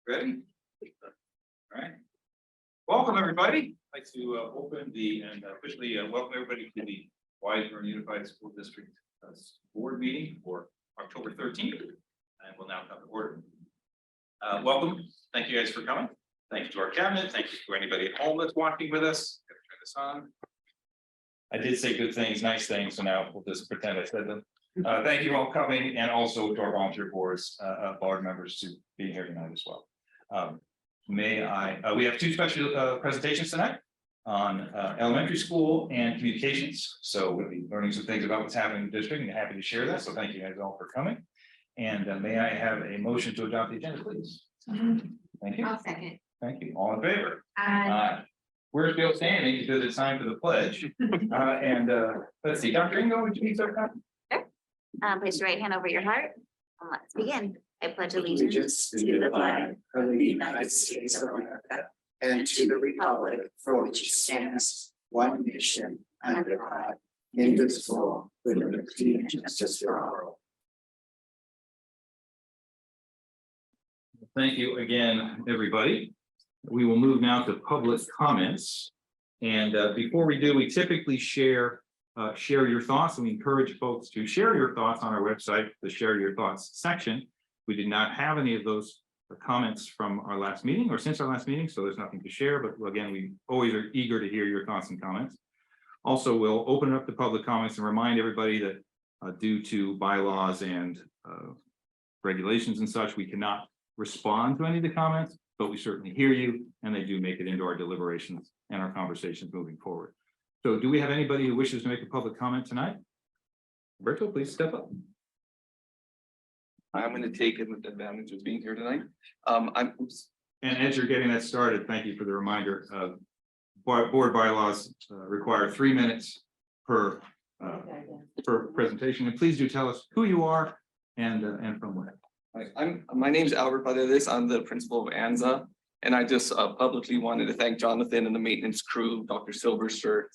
Ready? All right. Welcome, everybody. I'd like to open and officially welcome everybody to the Wiseburn Unified School District Board meeting for October 13th. And we'll now come to order. Welcome. Thank you guys for coming. Thank you to our cabinet. Thank you to anybody at home that's watching with us. Turn this on. I did say good things, nice things, so now we'll just pretend I said them. Thank you all coming, and also to our volunteer boards, board members to be here tonight as well. We have two special presentations tonight on elementary school and communications. So we'll be learning some things about what's happening in the district, and happy to share that. So thank you guys all for coming. And may I have a motion to adopt the agenda, please? Thank you. I'll second. Thank you. All in favor? Aye. We're still standing because it's time for the pledge. Let's see, Dr. Ingo, would you be so kind? Place your right hand over your heart and let's begin. I pledge allegiance to the flag of the United States of America and to the republic for which it stands, one nation, under God, indivisible, with liberty and justice for all. Thank you again, everybody. We will move now to public comments. And before we do, we typically share your thoughts, and we encourage folks to share your thoughts on our website, the share your thoughts section. We did not have any of those comments from our last meeting or since our last meeting, so there's nothing to share, but again, we always are eager to hear your thoughts and comments. Also, we'll open it up to public comments and remind everybody that due to bylaws and regulations and such, we cannot respond to any of the comments, but we certainly hear you, and they do make it into our deliberations and our conversations moving forward. So do we have anybody who wishes to make a public comment tonight? Roberto, please step up. I'm going to take advantage of being here tonight. And as you're getting that started, thank you for the reminder. Board bylaws require 3 minutes per presentation. And please do tell us who you are and from where. My name's Albert Paredes. I'm the principal of ANZA. And I just publicly wanted to thank Jonathan and the maintenance crew, Dr. Silvers, for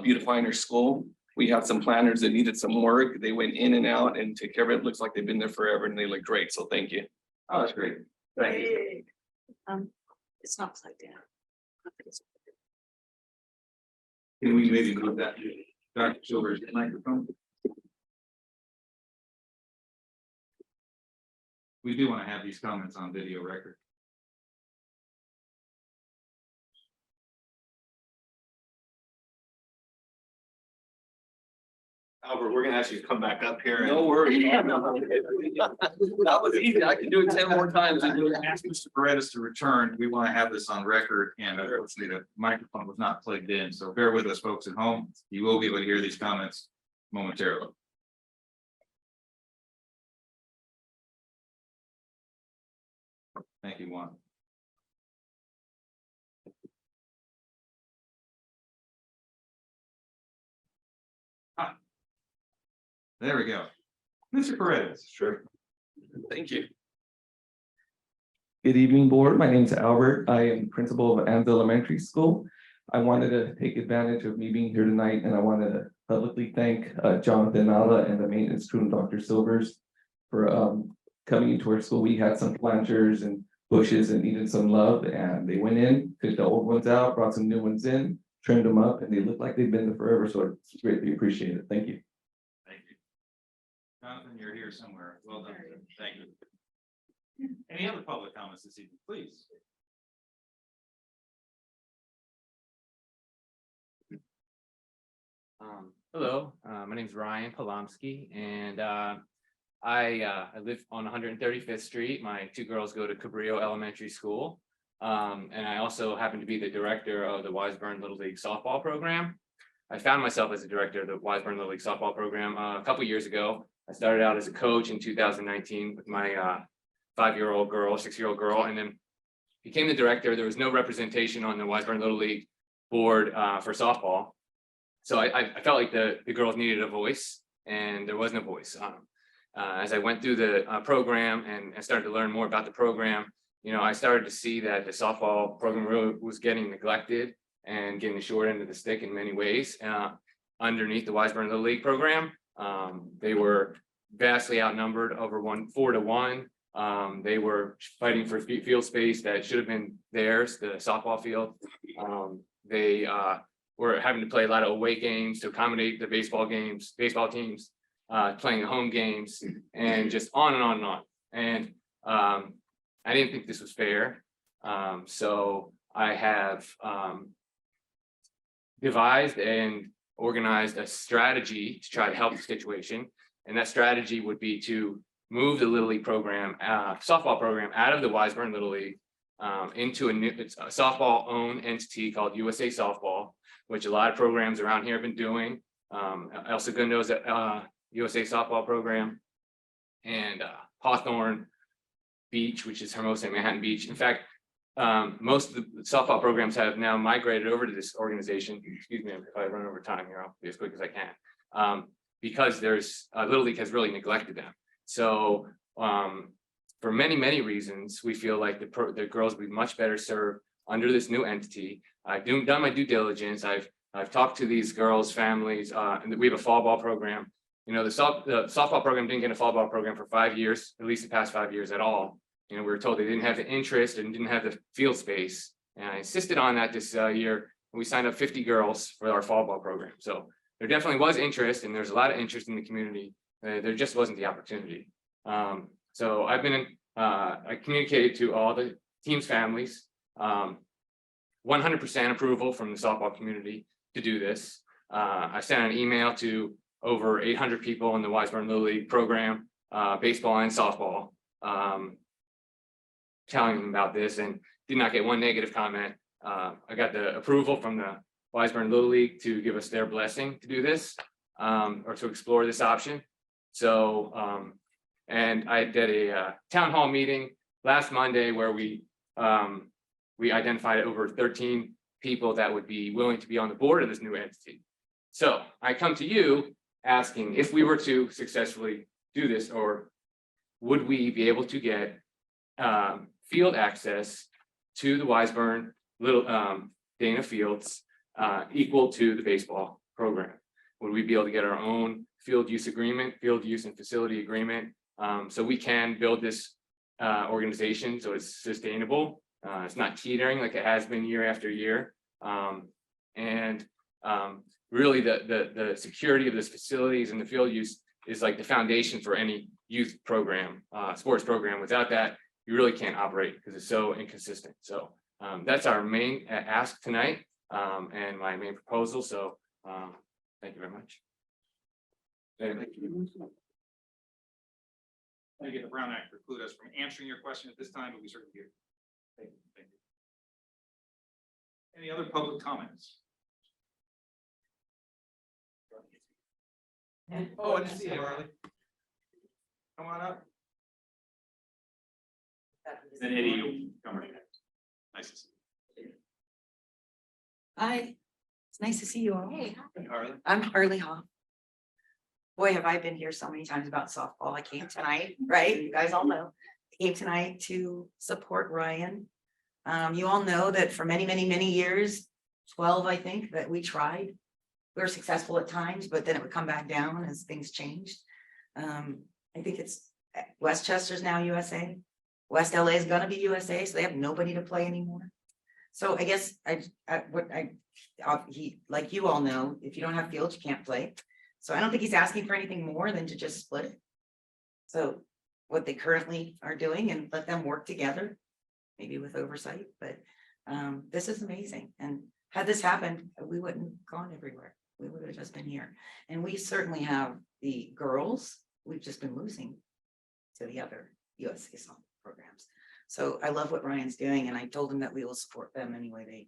beautifying our school. We had some planners that needed some work. They went in and out and took care of it. It looks like they've been there forever and they look great. So thank you. Oh, that's great. Thank you. It's not plugged in. Can we maybe move that to Dr. Silver's microphone? We do want to have these comments on video record. Albert, we're gonna ask you to come back up here. No worries. That was easy. I can do it 10 more times. I'm going to ask Mr. Paredes to return. We want to have this on record, and unfortunately the microphone was not plugged in. So bear with us, folks at home. You will be able to hear these comments momentarily. Thank you, Juan. There we go. Mr. Paredes. Sure. Thank you. Good evening, board. My name is Albert. I am principal of ANZA Elementary School. I wanted to take advantage of me being here tonight, and I wanted to publicly thank Jonathan Nala and the maintenance crew and Dr. Silvers for coming into our school. We had some planters and bushes and needed some love, and they went in, took the old ones out, brought some new ones in, trimmed them up, and they look like they've been there forever. So it's greatly appreciated. Thank you. Thank you. Jonathan, you're here somewhere. Well done. Thank you. Any other public comments this evening, please? Hello, my name is Ryan Polomsky, and I live on 135th Street. My two girls go to Cabrillo Elementary School, and I also happen to be the director of the Wiseburn Little League softball program. I found myself as a director of the Wiseburn Little League softball program a couple years ago. I started out as a coach in 2019 with my 5-year-old girl, 6-year-old girl, and then became the director. There was no representation on the Wiseburn Little League board for softball. So I felt like the girls needed a voice, and there wasn't a voice. As I went through the program and started to learn more about the program, you know, I started to see that the softball program really was getting neglected and getting the short end of the stick in many ways underneath the Wiseburn Little League program. They were vastly outnumbered over 4 to 1 They were fighting for field space that should have been theirs, the softball field. They were having to play a lot of away games to accommodate the baseball teams, playing home games, and just on and on and on. And I didn't think this was fair. So I have devised and organized a strategy to try to help the situation. And that strategy would be to move the Little League program, softball program, out of the Wiseburn Little League into it's a softball owned entity called USA Softball, which a lot of programs around here have been doing. El Segundo's USA Softball program, and Hawthorne Beach, which is Hermosa Manhattan Beach. In fact, most of the softball programs have now migrated over to this organization. Excuse me if I run over time here, I'll be as quick as I can. Because there's Little League has really neglected them. So for many reasons, we feel like the girls would be much better served under this new entity. I've done my due diligence. I've talked to these girls' families, and we have a fall ball program. You know, the softball program didn't get a fall ball program for 5 years, at least the past 5 years at all. You know, we were told they didn't have the interest and didn't have the field space. And I insisted on that this year. We signed up 50 girls for our fall ball program. So there definitely was interest, and there's a lot of interest in the community. There just wasn't the opportunity. So I've been, I communicated to all the teams' families, 100% approval from the softball community to do this. I sent an email to over 800 people in the Wiseburn Little League program, baseball and softball, telling them about this, and did not get one negative comment. I got the approval from the Wiseburn Little League to give us their blessing to do this, or to explore this option. So, and I did a town hall meeting last Monday where we identified over 13 people that would be willing to be on the board of this new entity. So I come to you asking if we were to successfully do this, or would we be able to get field access to the Wiseburn Dana Fields equal to the baseball program? Would we be able to get our own field use and facility agreement, so we can build this organization so it's sustainable, it's not teetering like it has been year after year, and really the security of this facilities and the field use is like the foundation for any youth program, sports program. Without that, you really can't operate because it's so inconsistent. So that's our main ask tonight, and my main proposal. So thank you very much. Thank you. The Brown Act preclude us from answering your question at this time, but we certainly do. Thank you. Thank you. Any other public comments? Oh, I didn't see you, Harley. Come on up. Then Eddie, you come right next. Nice to see you. Hi, it's nice to see you all. Hey, Harley. I'm Harley Hoff. Boy, have I been here so many times about softball. I came tonight, right? You guys all know. I came tonight to support Ryan. You all know that for many years, 12, I think, that we tried. We were successful at times, but then it would come back down as things changed. I think it's Westchester's now USA. West LA is gonna be USA, so they have nobody to play anymore. So I guess he, like you all know, if you don't have fields, you can't play. So I don't think he's asking for anything more than to just split it. So what they currently are doing, and let them work together, maybe with oversight, but this is amazing. And had this happened, we wouldn't have gone everywhere. We would have just been here. And we certainly have the girls. We've just been losing to the other USA softball programs. So I love what Ryan's doing, and I told him that we will support them any way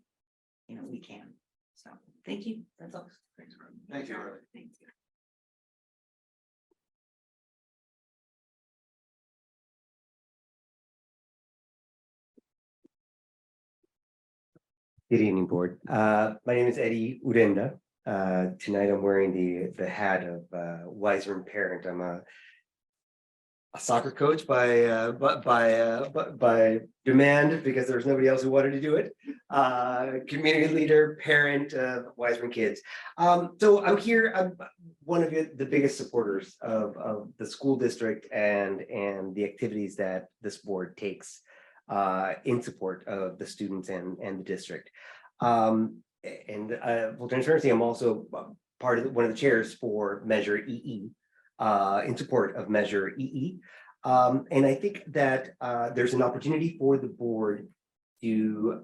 we can. So thank you. That's all. Thanks, Harley. Thank you, Harley. Thank you. Good evening, board. My name is Eddie Urenda. Tonight I'm wearing the hat of Wiseburn parent. I'm a soccer coach by demand because there was nobody else who wanted to do it. Community leader, parent of Wiseburn kids. So I'm here. one of the biggest supporters of the school district and the activities that this board takes in support of the students and the district. Full transparency, I'm also part of one of the chairs for Measure EE in support of Measure EE. And I think that there's an opportunity for the board to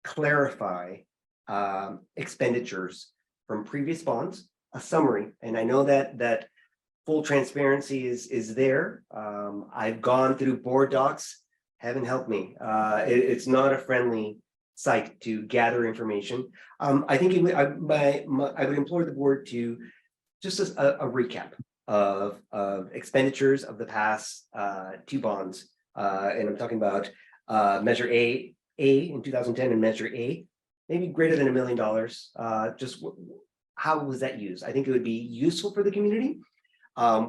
clarify expenditures from previous bonds, a summary. And I know that full transparency is there. I've gone through board docs, heaven help me. It's not a friendly site to gather information. I think I would implore the board to just a recap of expenditures of the past two bonds. And I'm talking about Measure A in 2010 and Measure A, maybe greater than $1 million. Just how was that used? I think it would be useful for the community.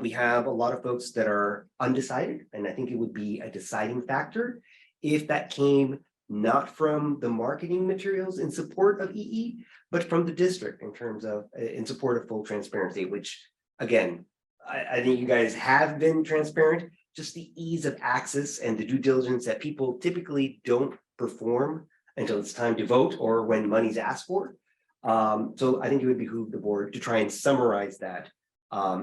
We have a lot of folks that are undecided, and I think it would be a deciding factor if that came not from the marketing materials in support of EE, but from the district in terms of in support of full transparency, which again, I think you guys have been transparent, just the ease of access and the due diligence that people typically don't perform until it's time to vote or when money's asked for. So I think it would behoove the board to try and summarize that,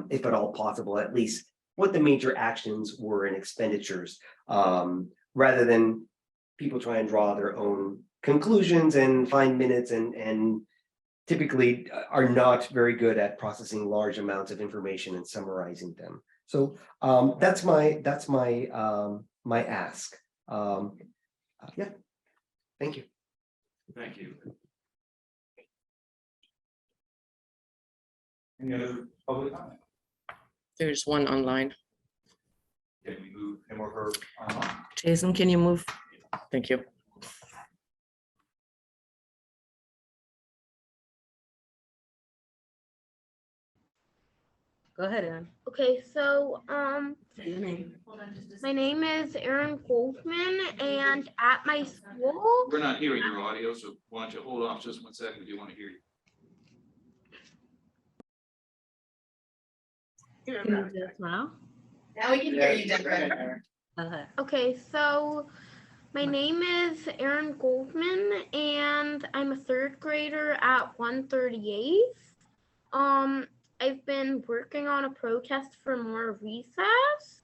if at all possible, at least what the major actions were in expenditures, rather than people try and draw their own conclusions and find minutes and typically are not very good at processing large amounts of information and summarizing them. So that's my my ask. Yeah, thank you. Thank you. Any other public comment? There's one online. Can we move him or her online? Jason, can you move? Thank you. Go ahead, Aaron. Okay, so Your name. my name is Aaron Goldman, and at my school, We're not hearing your audio, so why don't you hold off just 1 second? We do want to hear you. Can you do this now? Now we can hear you, Deborah. Okay. okay, so my name is Aaron Goldman, and I'm a third grader at 138th. I've been working on a protest for more recess,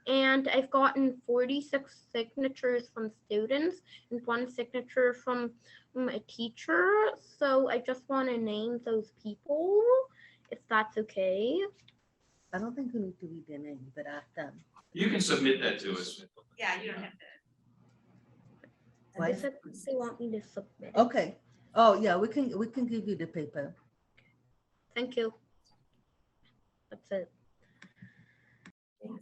and I've gotten 46 signatures from students and 1 signature from a teacher. So I just want to name those people, if that's okay. I don't think you need to read their name, but ask them. You can submit that to us. Yeah, you don't have to. Why? They said they want me to submit. Okay. Oh, yeah, we can give you the paper. Thank you. That's it.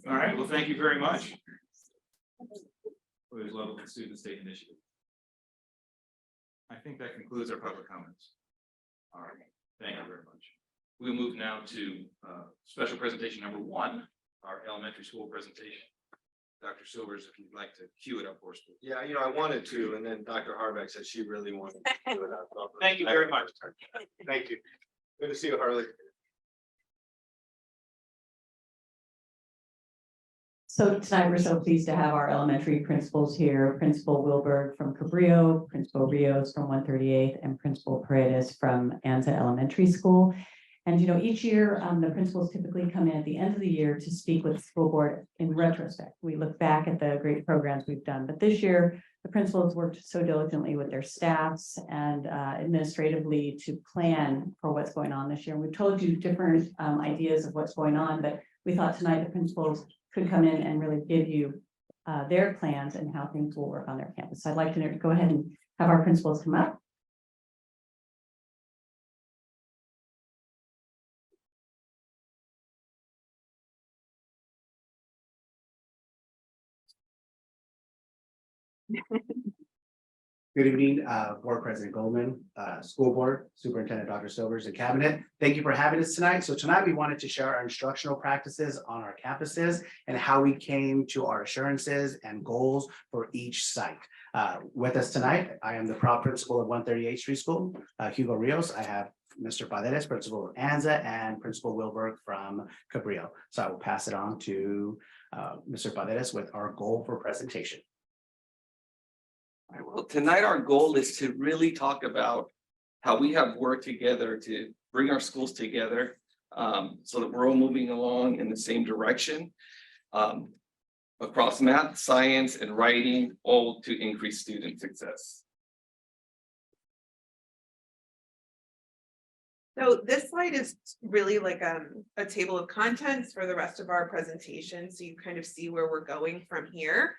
All right, well, thank you very much. Always love when students take initiative. I think that concludes our public comments. All right, thank you very much. We'll move now to special presentation number 1, our elementary school presentation. Dr. Silvers, if you'd like to cue it up for us. Please. Yeah, you know, I wanted to, and then Dr. Harbeck said she really wanted to do it. Thank you very much. Thank you. Good to see you, Harley. So tonight, we're so pleased to have our elementary principals here, Principal Wilberg from Cabrillo, Principal Rios from 138th, and Principal Paredes from Anza Elementary School. And, you know, each year, the principals typically come in at the end of the year to speak with the school board in retrospect. We look back at the great programs we've done, but this year, the principals worked so diligently with their staffs and administratively to plan for what's going on this year. And we've told you different ideas of what's going on, but we thought tonight the principals could come in and really give you their plans and how things will work on their campus. So I'd like to go ahead and have our principals come up. Good evening, Board President Goldman, School Board, Superintendent Dr. Silvers, and Cabinet. Thank you for having us tonight. So tonight we wanted to share our instructional practices on our campuses and how we came to our assurances and goals for each site. With us tonight, I am the proud principal of 138th Street School, Hugo Rios. I have Mr. Paredes, principal of Anza, and Principal Wilberg from Cabrillo. So I will pass it on to Mr. Paredes with our goal for presentation. All right, well, tonight our goal is to really talk about how we have worked together to bring our schools together so that we're all moving along in the same direction across math, science, and writing, all to increase student success. So this slide is really like a table of contents for the rest of our presentation, so you kind of see where we're going from here.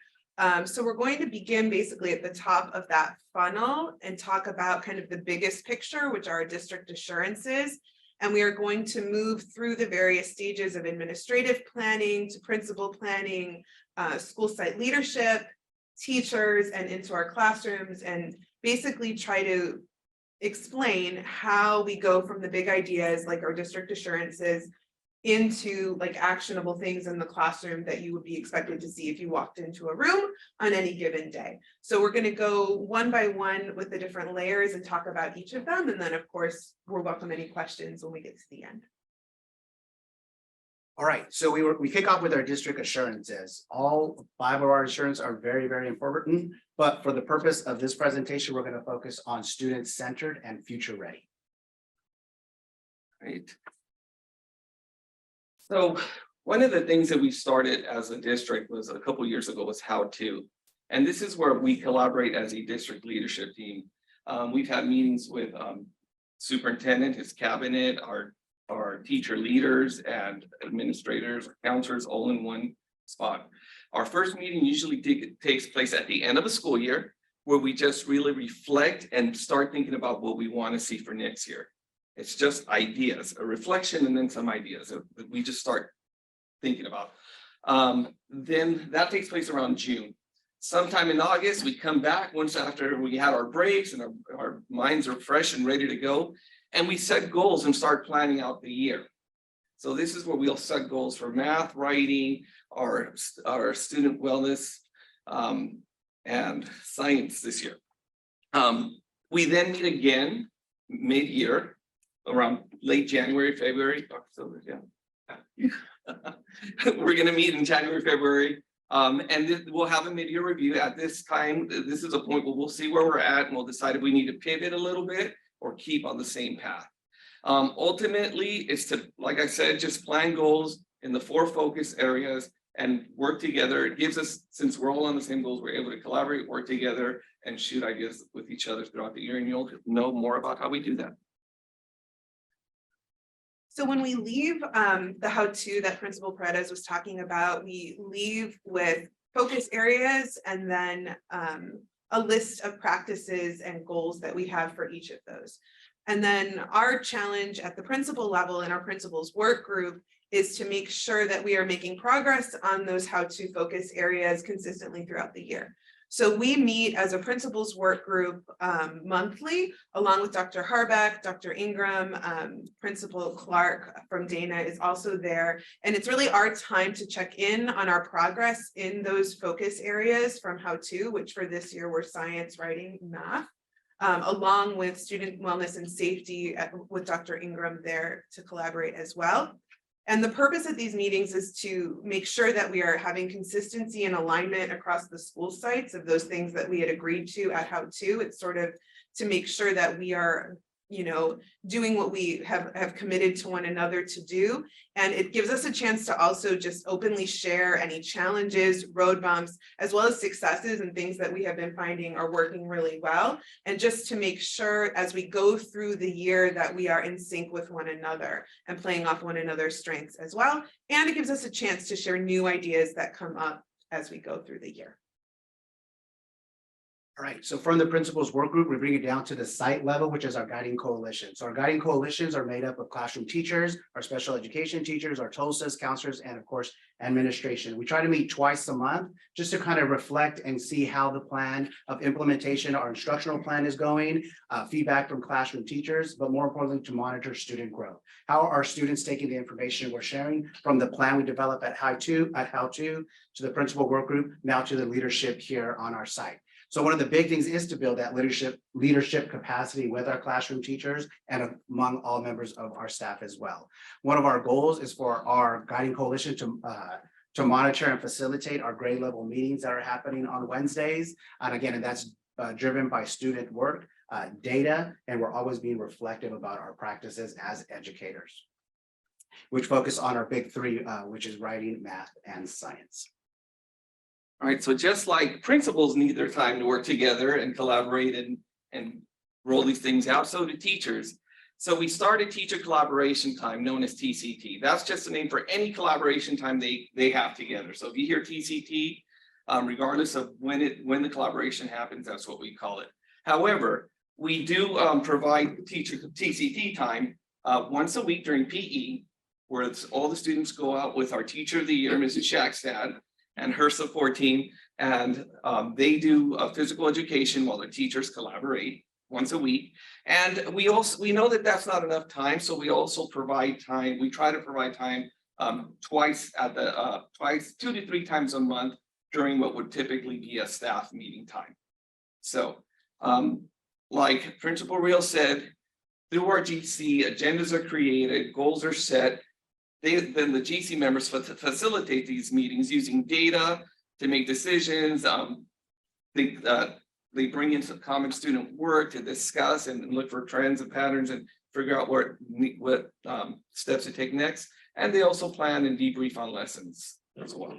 So we're going to begin basically at the top of that funnel and talk about kind of the biggest picture, which are district assurances. And we are going to move through the various stages of administrative planning to principal planning, school site leadership, teachers, and into our classrooms, and basically try to explain how we go from the big ideas like our district assurances into like actionable things in the classroom that you would be expected to see if you walked into a room on any given day. So we're going to go one by one with the different layers and talk about each of them. And then of course, we'll welcome any questions when we get to the end. All right, so we kick off with our district assurances. All 5 of our assurances are very, very important, but for the purpose of this presentation, we're going to focus on student-centered and future-ready. Right. So one of the things that we started as a district was a couple years ago was how to, and this is where we collaborate as a district leadership team. We've had meetings with superintendent, his cabinet, our teacher leaders and administrators, counselors, all in one spot. Our first meeting usually takes place at the end of the school year, where we just really reflect and start thinking about what we want to see for next year. It's just ideas, a reflection, and then some ideas that we just start thinking about. Then that takes place around June. Sometime in August, we come back once after we had our breaks and our minds are fresh and ready to go. And we set goals and start planning out the year. So this is where we'll set goals for math, writing, our student wellness, and science this year. We then meet again mid-year, around late January, February. Dr. Silvers, yeah. We're going to meet in January, February, and we'll have a mid-year review. At this time, this is a point where we'll see where we're at, and we'll decide if we need to pivot a little bit or keep on the same path. Ultimately, it's to, like I said, just plan goals in the 4 focus areas and work together. It gives us, since we're all on the same goals, we're able to collaborate, work together, and shoot ideas with each other throughout the year, and you'll know more about how we do that. So when we leave the how-to that Principal Paredes was talking about, we leave with focus areas and then a list of practices and goals that we have for each of those. And then our challenge at the principal level in our principal's work group is to make sure that we are making progress on those how-to focus areas consistently throughout the year. So we meet as a principal's work group monthly, along with Dr. Harbeck, Dr. Ingram, Principal Clark from Dana is also there. And it's really our time to check in on our progress in those focus areas from how-to, which for this year were science, writing, math, along with student wellness and safety with Dr. Ingram there to collaborate as well. And the purpose of these meetings is to make sure that we are having consistency and alignment across the school sites of those things that we had agreed to at how-to. It's sort of to make sure that we are, you know, doing what we have committed to one another to do. And it gives us a chance to also just openly share any challenges, road bumps, as well as successes and things that we have been finding are working really well. And just to make sure as we go through the year that we are in sync with one another and playing off one another's strengths as well. And it gives us a chance to share new ideas that come up as we go through the year. All right, so from the principals work group, we bring it down to the site level, which is our guiding coalition. So our guiding coalitions are made up of classroom teachers, our special education teachers, our TOSAs, counselors, and of course, administration. We try to meet twice a month just to kind of reflect and see how the plan of implementation, our instructional plan is going, feedback from classroom teachers, but more importantly, to monitor student growth. How are our students taking the information we're sharing from the plan we develop at how to the principal work group, now to the leadership here on our site. So one of the big things is to build that leadership capacity with our classroom teachers and among all members of our staff as well. One of our goals is for our guiding coalition to monitor and facilitate our grade level meetings that are happening on Wednesdays. And again, that's driven by student work, data, and we're always being reflective about our practices as educators, which focus on our big three, which is writing, math, and science. All right, so just like principals need their time to work together and collaborate and roll these things out, so do teachers. So we started teacher collaboration time, known as TCT. That's just a name for any collaboration time they have together. So if you hear TCT, regardless of when the collaboration happens, that's what we call it. However, we do provide teacher TCT time once a week during PE, where all the students go out with our teacher of the year, Mrs. Shackstad, and her support team, and they do physical education while their teachers collaborate once a week. And we know that that's not enough time, so we also provide time. We try to provide time twice 2 to 3 times a month during what would typically be a staff meeting time. So like Principal Real said, through our GC, agendas are created, goals are set. Then the GC members facilitate these meetings using data to make decisions. They bring in some common student work to discuss and look for trends and patterns and figure out what steps to take next. And they also plan and debrief on lessons as well.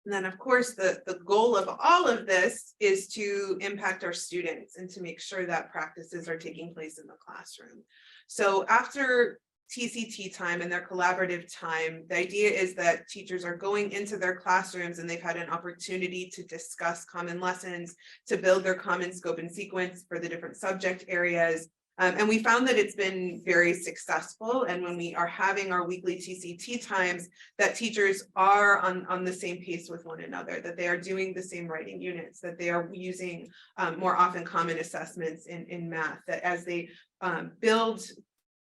And then, of course, the goal of all of this is to impact our students and to make sure that practices are taking place in the classroom. So after TCT time and their collaborative time, the idea is that teachers are going into their classrooms and they've had an opportunity to discuss common lessons, to build their common scope and sequence for the different subject areas. And we found that it's been very successful. And when we are having our weekly TCT times, that teachers are on the same pace with one another, that they are doing the same writing units, that they are using more often common assessments in math, that as they build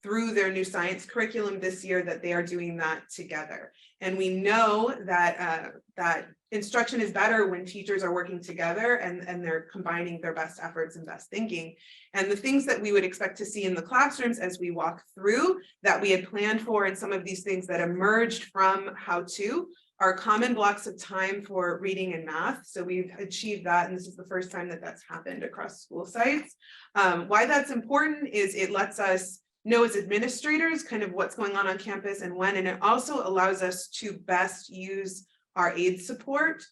through their new science curriculum this year, that they are doing that together. And we know that that instruction is better when teachers are working together and they're combining their best efforts and best thinking. And the things that we would expect to see in the classrooms as we walk through that we had planned for, and some of these things that emerged from how to, are common blocks of time for reading and math. So we've achieved that, and this is the first time that that's happened across school sites. Why that's important is it lets us know as administrators kind of what's going on campus and when, and it also allows us to best use our aid support.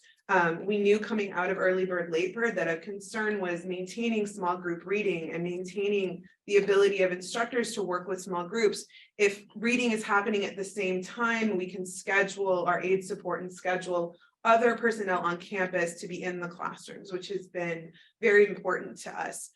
We knew coming out of Early Bird Late Bird that a concern was maintaining small group reading and maintaining the ability of instructors to work with small groups. If reading is happening at the same time, we can schedule our aid support and schedule other personnel on campus to be in the classrooms, which has been very important to us.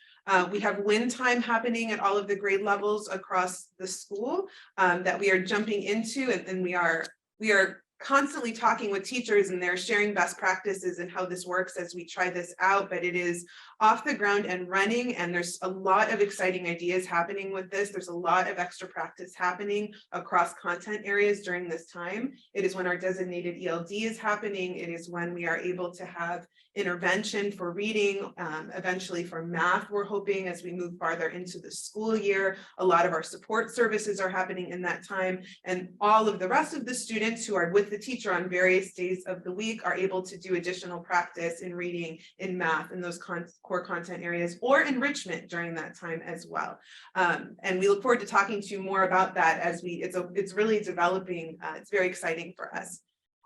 We have win time happening at all of the grade levels across the school that we are jumping into, and we are constantly talking with teachers, and they're sharing best practices and how this works as we try this out, but it is off the ground and running, and there's a lot of exciting ideas happening with this. There's a lot of extra practice happening across content areas during this time. It is when our designated ELD is happening. It is when we are able to have intervention for reading, eventually for math, we're hoping, as we move farther into the school year. A lot of our support services are happening in that time, and all of the rest of the students who are with the teacher on various days of the week are able to do additional practice in reading, in math, in those core content areas, or enrichment during that time as well. And we look forward to talking to you more about that as it's really developing. It's very exciting for us.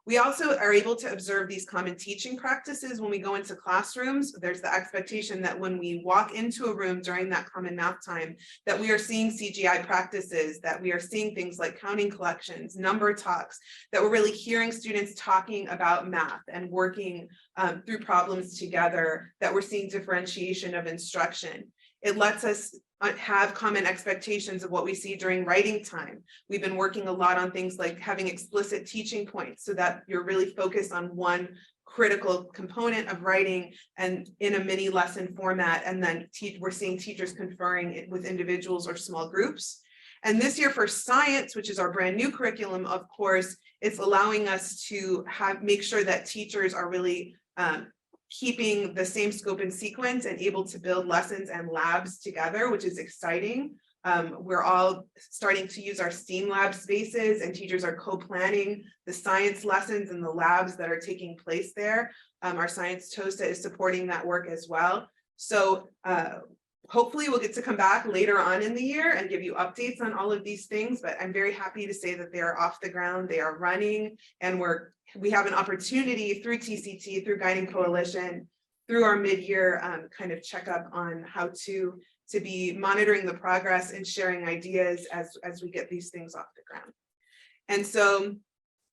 We also are able to observe these common teaching practices when we go into classrooms. There's the expectation that when we walk into a room during that common math time, that we are seeing CGI practices, that we are seeing things like counting collections, number talks, that we're really hearing students talking about math and working through problems together, that we're seeing differentiation of instruction. It lets us have common expectations of what we see during writing time. We've been working a lot on things like having explicit teaching points so that you're really focused on one critical component of writing and in a mini lesson format. And then we're seeing teachers conferring it with individuals or small groups. And this year for science, which is our brand new curriculum, of course, it's allowing us to make sure that teachers are really keeping the same scope and sequence and able to build lessons and labs together, which is exciting. We're all starting to use our STEAM lab spaces, and teachers are co-planning the science lessons and the labs that are taking place there. Our Science TOSA is supporting that work as well. So hopefully we'll get to come back later on in the year and give you updates on all of these things, but I'm very happy to say that they are off the ground, they are running, and we have an opportunity through TCT, through Guiding Coalition, through our mid-year kind of checkup on how to be monitoring the progress and sharing ideas as we get these things off the ground. And so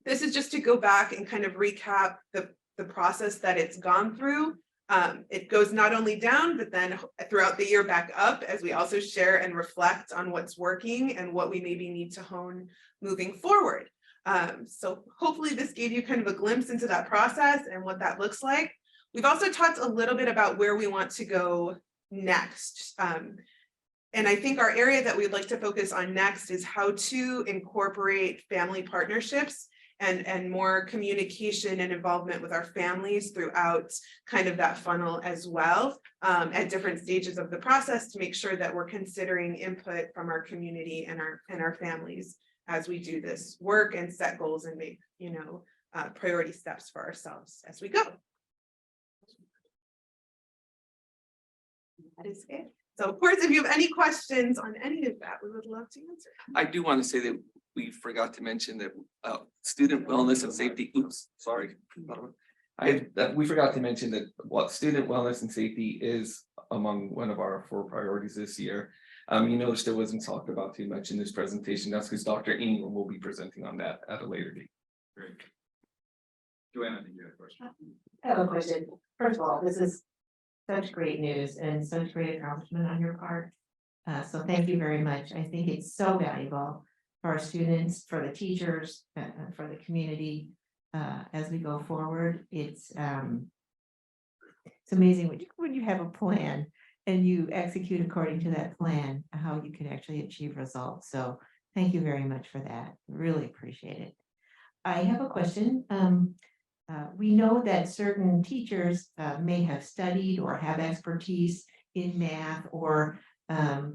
this is just to go back and kind of recap the process that it's gone through. It goes not only down, but then throughout the year back up as we also share and reflect on what's working and what we maybe need to hone moving forward. So hopefully this gave you kind of a glimpse into that process and what that looks like. We've also talked a little bit about where we want to go next. And I think our area that we'd like to focus on next is how to incorporate family partnerships and more communication and involvement with our families throughout kind of that funnel as well, at different stages of the process, to make sure that we're considering input from our community and our families as we do this work and set goals and make, priority steps for ourselves as we go. That is it. So of course, if you have any questions on any of that, we would love to answer. I do want to say that we forgot to mention that student wellness and safety, We forgot to mention that student wellness and safety is among one of our 4 priorities this year. You noticed it wasn't talked about too much in this presentation. That's because Dr. Ingram will be presenting on that at a later date. Great. Joanna, I think you have a question. I have a question. First of all, this is such great news and such great accomplishment on your part. So thank you very much. I think it's so valuable for our students, for the teachers, and for the community as we go forward. It's amazing when you have a plan and you execute according to that plan, how you can actually achieve results. So thank you very much for that. Really appreciate it. I have a question. We know that certain teachers may have studied or have expertise in math or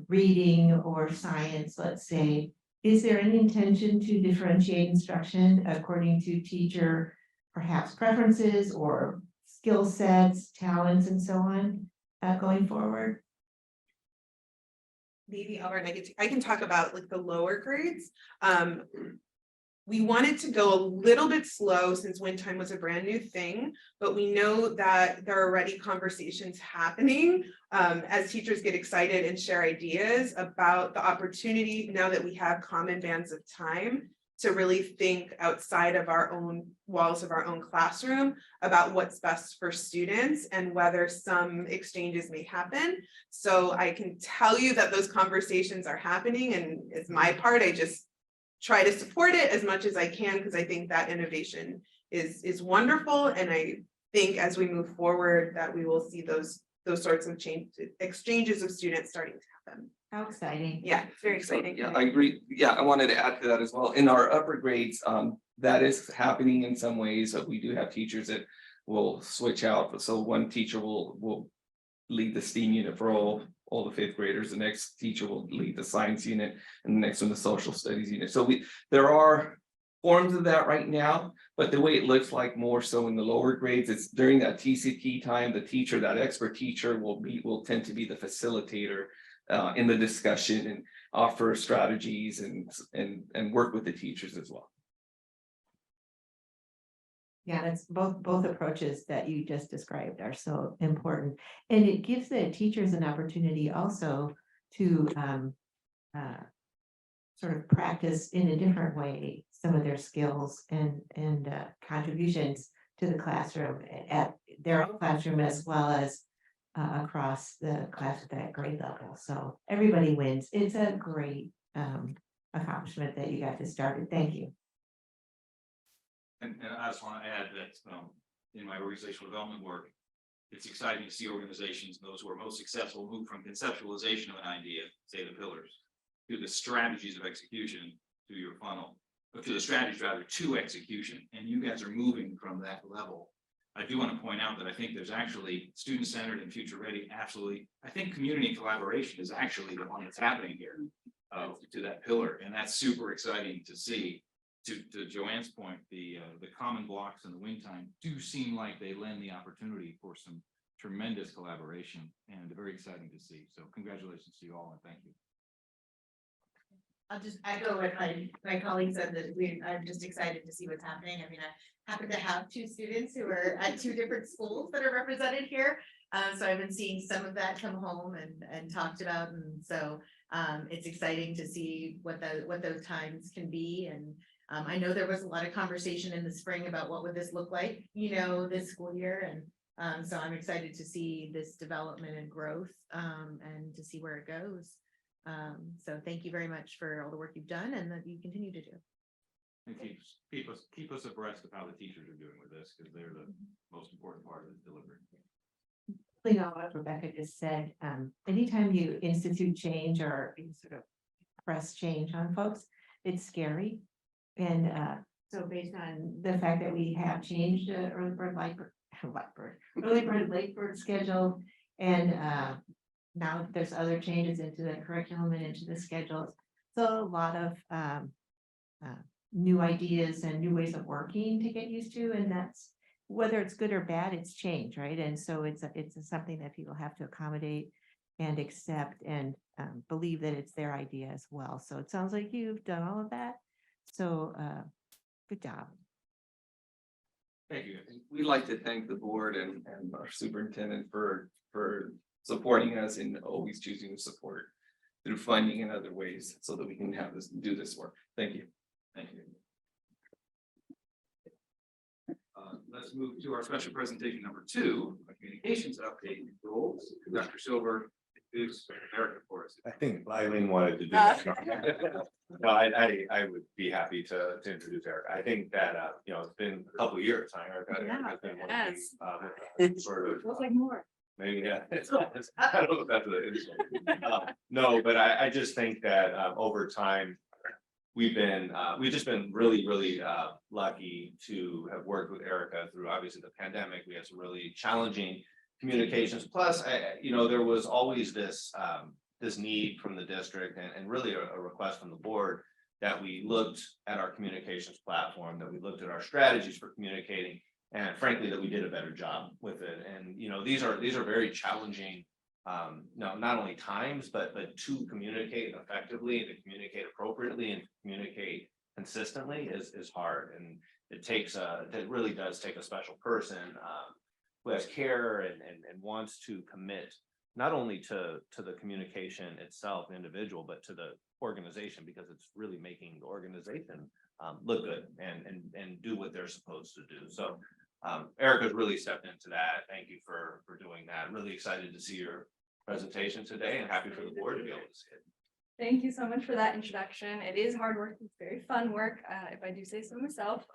reading or science, let's say. Is there any intention to differentiate instruction according to teacher perhaps preferences or skill sets, talents, and so on going forward? Maybe Albert, I can talk about like the lower grades. We wanted to go a little bit slow since wind time was a brand new thing, but we know that there are already conversations happening as teachers get excited and share ideas about the opportunity now that we have common bands of time to really think outside of our own walls of our own classroom about what's best for students and whether some exchanges may happen. So I can tell you that those conversations are happening, and it's my part. I just try to support it as much as I can because I think that innovation is wonderful. And I think as we move forward that we will see those sorts of exchanges of students starting to happen. How exciting. Yeah, it's very exciting. Yeah, I agree. Yeah, I wanted to add to that as well. In our upper grades, that is happening in some ways. We do have teachers that will switch out. So one teacher will lead the STEAM unit for all the 5th graders. The next teacher will lead the science unit, and the next one the social studies unit. So there are forms of that right now, but the way it looks like more so in the lower grades, it's during that TCT time, the teacher, that expert teacher will tend to be the facilitator in the discussion and offer strategies and work with the teachers as well. Yeah, that's both approaches that you just described are so important. And it gives the teachers an opportunity also to sort of practice in a different way some of their skills and contributions to the classroom at their own classroom as well as across the class at that grade level. So everybody wins. It's a great accomplishment that you got to start it. Thank you. And I just want to add that in my organizational development work, it's exciting to see organizations, those who are most successful, move from conceptualization of an idea, say the pillars, to the strategies of execution, to your funnel, but to the strategies rather to execution. And you guys are moving from that level. I do want to point out that I think there's actually student-centered and future-ready, absolutely. I think community collaboration is actually the one that's happening here to that pillar. And that's super exciting to see. To Joanne's point, the common blocks and the wing time do seem like they lend the opportunity for some tremendous collaboration, and very exciting to see. So congratulations to you all, and thank you. I'll just echo what my colleague said, that I'm just excited to see what's happening. I mean, I happen to have two students who are at two different schools that are represented here. So I've been seeing some of that come home and talked about. And so it's exciting to see what those times can be. And I know there was a lot of conversation in the spring about what would this look like, this school year. And so I'm excited to see this development and growth and to see where it goes. So thank you very much for all the work you've done and that you continue to do. And keep us abreast of how the teachers are doing with this, because they're the most important part of the delivery. Building on what Rebecca just said, anytime you institute change or you sort of press change on folks, it's scary. And so based on the fact that we have changed early bird late bird schedule, and now there's other changes into the curriculum and into the schedules. So a lot of new ideas and new ways of working to get used to, and that's whether it's good or bad, it's change, right? And so it's something that people have to accommodate and accept and believe that it's their idea as well. So it sounds like you've done all of that. So good job. Thank you. We'd like to thank the board and our superintendent for supporting us and always choosing to support through funding in other ways so that we can do this work. Thank you. Thank you. Let's move to our special presentation number 2, communications update goals. Dr. Silver, who's Erica for us. I think Eileen wanted to do this. No, I would be happy to introduce Erica. I think that, it's been a couple of years, huh, Erica? Yeah, Erica's been it has. sort of. Feels like more. Maybe, yeah. I don't know if that's an insult. No, but I just think that over time, we've just been really lucky to have worked with Erica through obviously the pandemic. We had some really challenging communications. Plus, there was always this need from the district and really a request from the board that we looked at our communications platform, that we looked at our strategies for communicating, and frankly, that we did a better job with it. And these are very challenging, not only times, but to communicate effectively, and to communicate appropriately, and to communicate consistently is hard. And it really does take a special person who has care and wants to commit not only to the communication itself, individual, but to the organization, because it's really making the organization look good and do what they're supposed to do. So Erica's really stepped into that. Thank you for doing that. Really excited to see your presentation today and happy for the board to be able to see it. Thank you so much for that introduction. It is hard work. It's very fun work, if I do say so myself.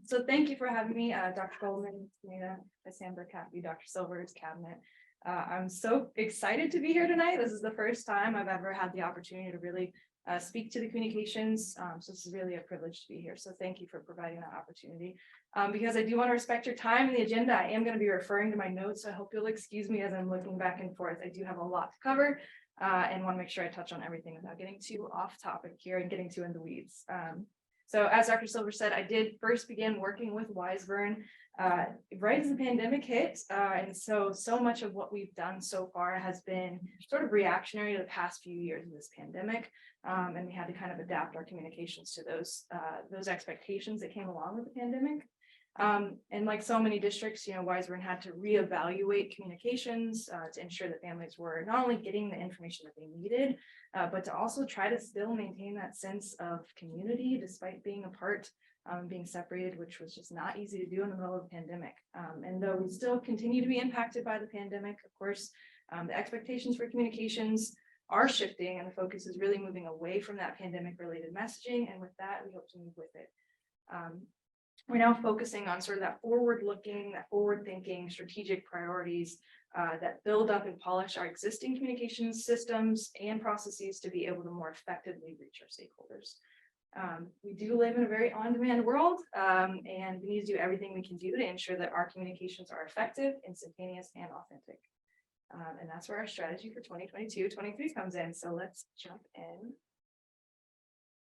So thank you for having me, Dr. Goldman, Ms. Sandberg, Kathy, Dr. Silver's cabinet. I'm so excited to be here tonight. This is the first time I've ever had the opportunity to really speak to the communications. So this is really a privilege to be here. So thank you for providing that opportunity. Because I do want to respect your time and the agenda, I am going to be referring to my notes. So I hope you'll excuse me as I'm looking back and forth. I do have a lot to cover and want to make sure I touch on everything without getting too off topic here and getting too in the weeds. So as Dr. Silver said, I did first begin working with Wiseburn right as the pandemic hit. And so much of what we've done so far has been sort of reactionary to the past few years of this pandemic. And we had to kind of adapt our communications to those expectations that came along with the pandemic. And like so many districts, Wiseburn had to reevaluate communications to ensure that families were not only getting the information that they needed, but to also try to still maintain that sense of community despite being apart, being separated, which was just not easy to do in the middle of the pandemic. And though we still continue to be impacted by the pandemic, of course, the expectations for communications are shifting, and the focus is really moving away from that pandemic related messaging. And with that, we hope to move with it. We're now focusing on sort of that forward looking, that forward thinking strategic priorities that build up and polish our existing communications systems and processes to be able to more effectively reach our stakeholders. We do live in a very on-demand world, and we need to do everything we can do to ensure that our communications are effective, instantaneous, and authentic. And that's where our strategy for 2022-23 comes in. So let's jump in.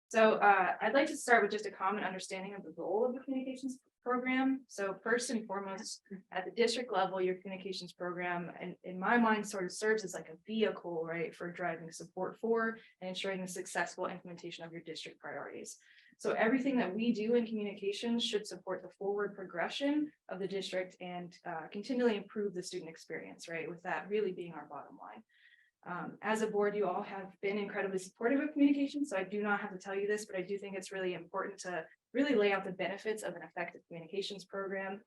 So I'd like to start with just a common understanding of the role of the communications program. So first and foremost, at the district level, your communications program, and in my mind, sort of serves as like a vehicle, right, for driving support for and ensuring the successful implementation of your district priorities. So everything that we do in communications should support the forward progression of the district and continually improve the student experience, right, with that really being our bottom line. As a board, you all have been incredibly supportive of communication, so I do not have to tell you this, but I do think it's really important to really lay out the benefits of an effective communications program.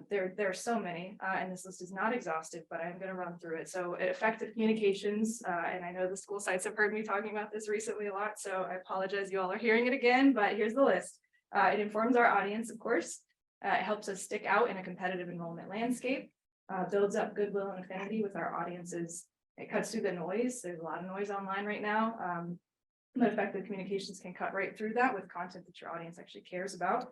There are so many, and this list is not exhaustive, but I'm going to run through it. So effective communications, and I know the school sites have heard me talking about this recently a lot, so I apologize you all are hearing it again, but here's the list. It informs our audience, of course. It helps us stick out in a competitive enrollment landscape, builds up goodwill and affinity with our audiences. It cuts through the noise. There's a lot of noise online right now. But effective communications can cut right through that with content that your audience actually cares about.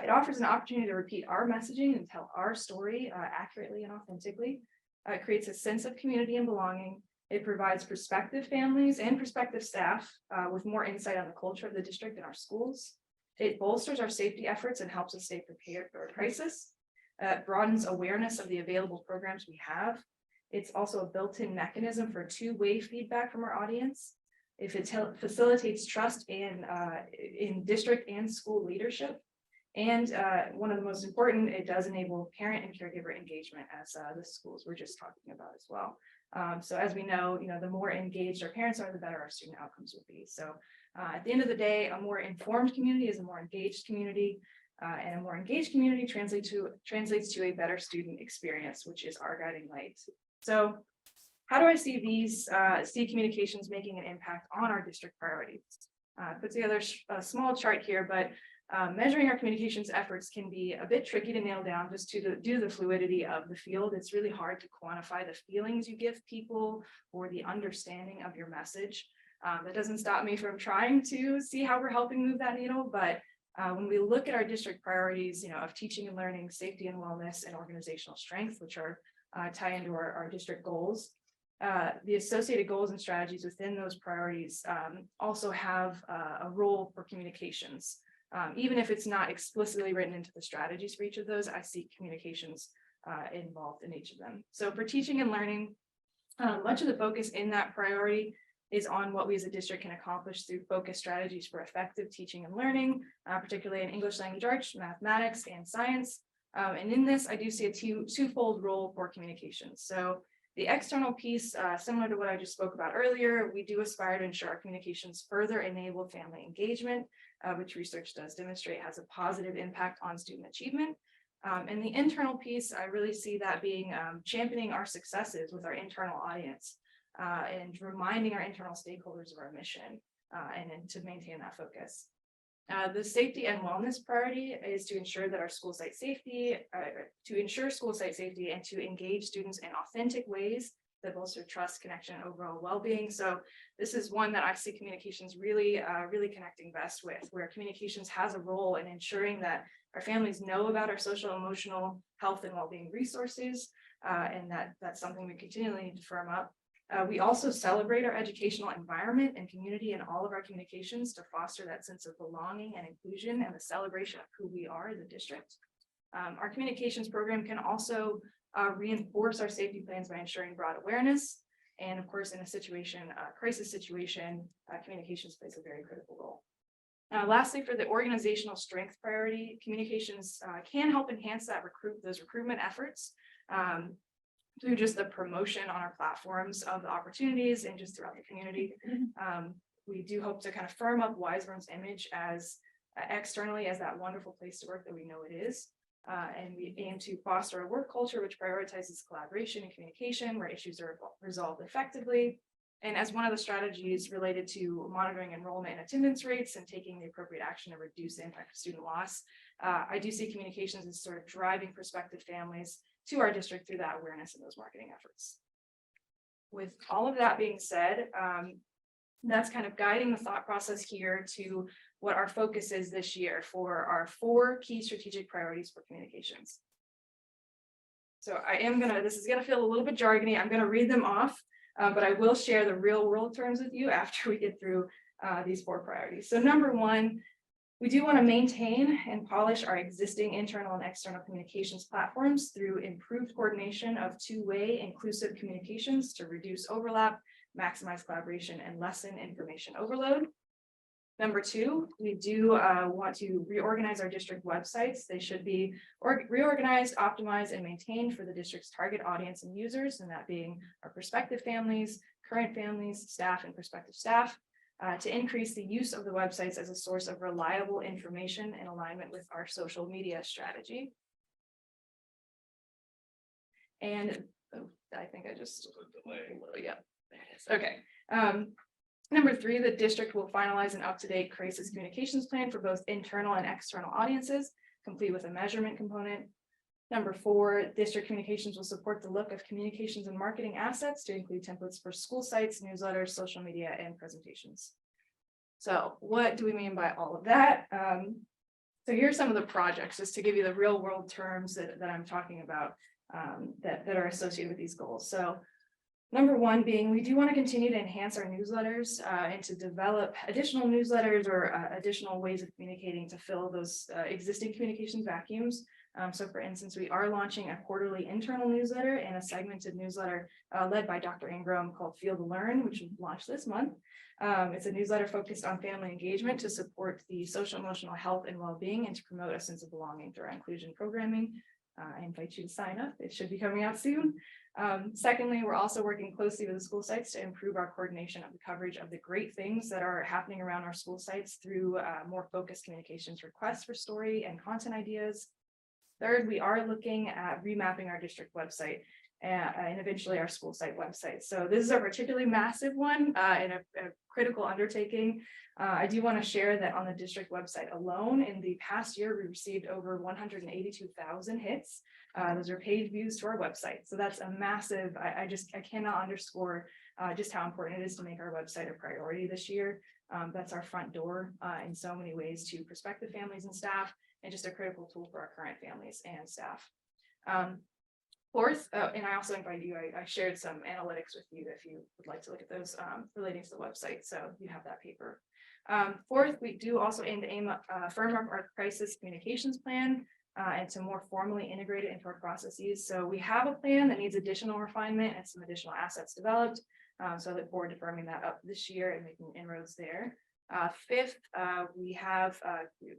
It offers an opportunity to repeat our messaging and tell our story accurately and authentically. It creates a sense of community and belonging. It provides prospective families and prospective staff with more insight on the culture of the district and our schools. It bolsters our safety efforts and helps us stay prepared for a crisis. It broadens awareness of the available programs we have. It's also a built-in mechanism for two-way feedback from our audience. If it facilitates trust in district and school leadership. And one of the most important, it does enable parent and caregiver engagement, as the schools we're just talking about as well. So as we know, the more engaged our parents are, the better our student outcomes will be. So at the end of the day, a more informed community is a more engaged community. And a more engaged community translates to a better student experience, which is our guiding light. So how do I see communications making an impact on our district priorities? Put together a small chart here, but measuring our communications efforts can be a bit tricky to nail down just due to the fluidity of the field. It's really hard to quantify the feelings you give people or the understanding of your message. That doesn't stop me from trying to see how we're helping move that needle, but when we look at our district priorities, of teaching and learning, safety and wellness, and organizational strength, which are tie into our district goals, the associated goals and strategies within those priorities also have a role for communications. Even if it's not explicitly written into the strategies for each of those, I see communications involved in each of them. So for teaching and learning, much of the focus in that priority is on what we as a district can accomplish through focused strategies for effective teaching and learning, particularly in English language arts, mathematics, and science. And in this, I do see a twofold role for communications. So the external piece, similar to what I just spoke about earlier, we do aspire to ensure our communications further enable family engagement, which research does demonstrate has a positive impact on student achievement. And the internal piece, I really see that being championing our successes with our internal audience and reminding our internal stakeholders of our mission and to maintain that focus. The safety and wellness priority is to ensure that our school site safety, and to engage students in authentic ways that bolster trust, connection, and overall well-being. So this is one that I see communications really connecting best with, where communications has a role in ensuring that our families know about our social, emotional health and well-being resources, and that's something we continually need to firm up. We also celebrate our educational environment and community in all of our communications to foster that sense of belonging and inclusion and the celebration of who we are as a district. Our communications program can also reinforce our safety plans by ensuring broad awareness. And of course, in a crisis situation, communications plays a very critical role. Lastly, for the organizational strength priority, communications can help enhance those recruitment efforts through just the promotion on our platforms of the opportunities and just throughout the community. We do hope to kind of firm up Wiseman's image as externally as that wonderful place to work that we know it is. And we aim to foster a work culture which prioritizes collaboration and communication where issues are resolved effectively. And as one of the strategies related to monitoring enrollment and attendance rates and taking the appropriate action to reduce the impact of student loss, I do see communications as sort of driving prospective families to our district through that awareness and those marketing efforts. With all of that being said, that's kind of guiding the thought process here to what our focus is this year for our 4 key strategic priorities for communications. So this is gonna feel a little bit jargony. I'm gonna read them off, but I will share the real world terms with you after we get through these 4 priorities. So number 1, we do want to maintain and polish our existing internal and external communications platforms through improved coordination of two-way inclusive communications to reduce overlap, maximize collaboration, and lessen information overload. Number 2, we do want to reorganize our district websites. They should be reorganized, optimized, and maintained for the district's target audience and users, and that being our prospective families, current families, staff, and prospective staff, to increase the use of the websites as a source of reliable information in alignment with our social media strategy. And I think I just, yeah, there it is. Okay. Number 3, the district will finalize an up-to-date crisis communications plan for both internal and external audiences, complete with a measurement component. Number 4, district communications will support the look of communications and marketing assets to include templates for school sites, newsletters, social media, and presentations. So what do we mean by all of that? So here's some of the projects, just to give you the real world terms that I'm talking about that are associated with these goals. So number 1 being, we do want to continue to enhance our newsletters and to develop additional newsletters or additional ways of communicating to fill those existing communications vacuums. So for instance, we are launching a quarterly internal newsletter and a segmented newsletter led by Dr. Ingram called Feel to Learn, which will launch this month. It's a newsletter focused on family engagement to support the social emotional health and well-being and to promote a sense of belonging through our inclusion programming. I invite you to sign up. It should be coming out soon. Secondly, we're also working closely with the school sites to improve our coordination of the coverage of the great things that are happening around our school sites through more focused communications requests for story and content ideas. Third, we are looking at remapping our district website and eventually our school site website. So this is a particularly massive one and a critical undertaking. I do want to share that on the district website alone, in the past year, we received over 182,000 hits. Those are page views to our website. So that's a massive, I cannot underscore just how important it is to make our website a priority this year. That's our front door in so many ways to prospective families and staff, and just a critical tool for our current families and staff. Fourth, and I also invite you, I shared some analytics with you if you would like to look at those relating to the website. So you have that paper. Fourth, we do also aim to firm up our crisis communications plan and to more formally integrate it into our processes. So we have a plan that needs additional refinement and some additional assets developed. So I look forward to firming that up this year and making inroads there. Fifth, we have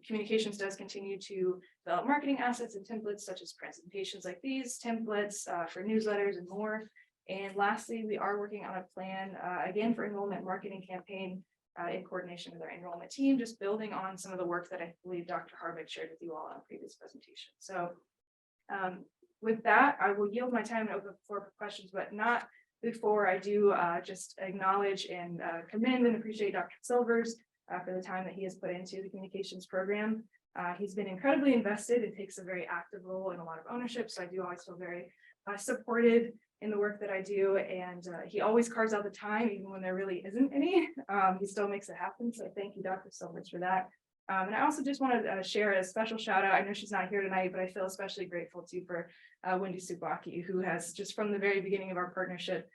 communications does continue to develop marketing assets and templates such as presentations like these, templates for newsletters and more. And lastly, we are working on a plan again for enrollment marketing campaign in coordination with our enrollment team, just building on some of the work that I believe Dr. Harvick shared with you all on a previous presentation. So with that, I will yield my time and open the floor for questions, but not before I do just acknowledge and commend and appreciate Dr. Silvers for the time that he has put into the communications program. He's been incredibly invested and takes a very active role in a lot of ownership. So I do always feel very supported in the work that I do. And he always carves out the time, even when there really isn't any. He still makes it happen. So thank you, Dr. Silvers, for that. And I also just want to share a special shout out. I know she's not here tonight, but I feel especially grateful too for Wendy Subaki, who has just from the very beginning of our partnership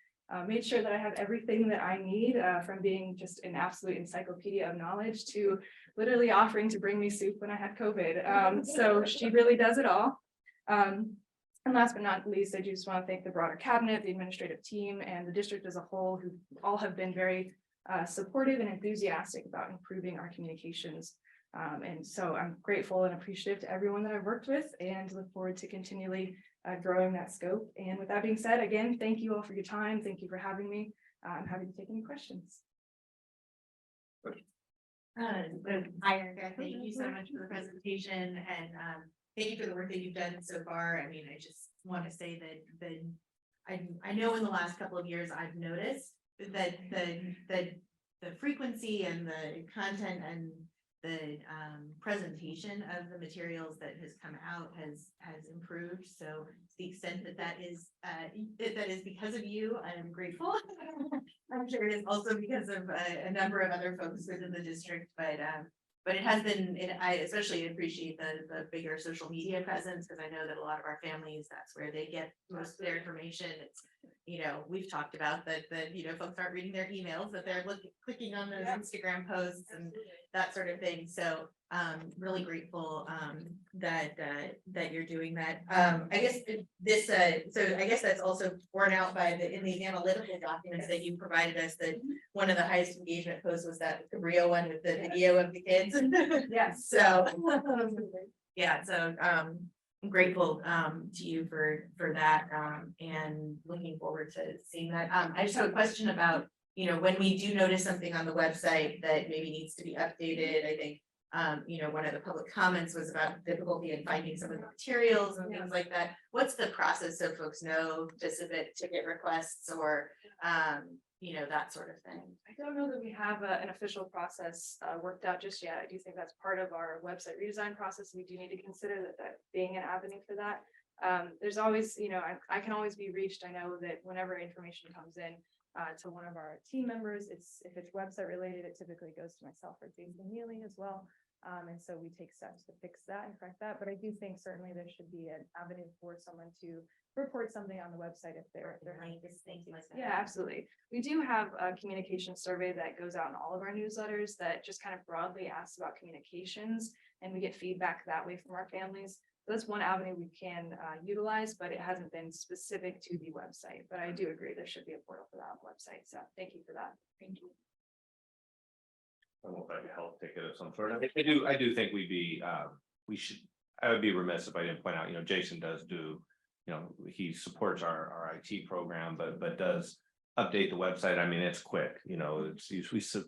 made sure that I have everything that I need, from being just an absolute encyclopedia of knowledge to literally offering to bring me soup when I had COVID. So she really does it all. And last but not least, I just want to thank the broader cabinet, the administrative team, and the district as a whole, who all have been very supportive and enthusiastic about improving our communications And so I'm grateful and appreciative to everyone that I've worked with and look forward to continually growing that scope. And with that being said, again, thank you all for your time. Thank you for having me. I'm happy to take any questions. Hi, Erica. Thank you so much for the presentation and thank you for the work that you've done so far. I mean, I just want to say that I know in the last couple of years, I've noticed that the frequency and the content and the presentation of the materials that has come out has improved. So to the extent that that is because of you, I am grateful. I'm sure it is also because of a number of other folks within the district, but it has been, I especially appreciate the bigger social media presence, because I know that a lot of our families, that's where they get most of their information. It's, you know, we've talked about that, you know, folks aren't reading their emails, that they're clicking on those Instagram posts and that sort of thing. So really grateful that you're doing that. I guess this so I guess that's also borne out by in the analytical documents that you provided us, that one of the highest engagement posts was that Cabrillo one with the video of the kids. Yes. So yeah, so I'm grateful to you for that and looking forward to seeing that. I just have a question about, you know, when we do notice something on the website that maybe needs to be updated. I think you know, one of the public comments was about difficulty in finding some of the materials and things like that. What's the process so folks know to submit ticket requests or you know, that sort of thing? I don't know that we have an official process worked out just yet. I do think that's part of our website redesign process. We do need to consider that being an avenue for that. There's always, you know, I can always be reached. I know that whenever information comes in to one of our team members, if it's website related, it typically goes to myself or Jason Neely as well. And so we take steps to fix that and correct that. But I do think certainly there should be an avenue for someone to report something on the website if they're things like that. Yeah, absolutely. We do have a communication survey that goes out in all of our newsletters that just kind of broadly asks about communications, and we get feedback that way from our families. So that's one avenue we can utilize, but it hasn't been specific to the website. But I do agree there should be a portal for that website. So thank you for that. Thank you. I don't know if I could help ticket of some sort. I do think we should, I would be remiss if I didn't point out, you know, Jason does do, you know, he supports our IT program, but does update the website. I mean, it's quick, you know, it's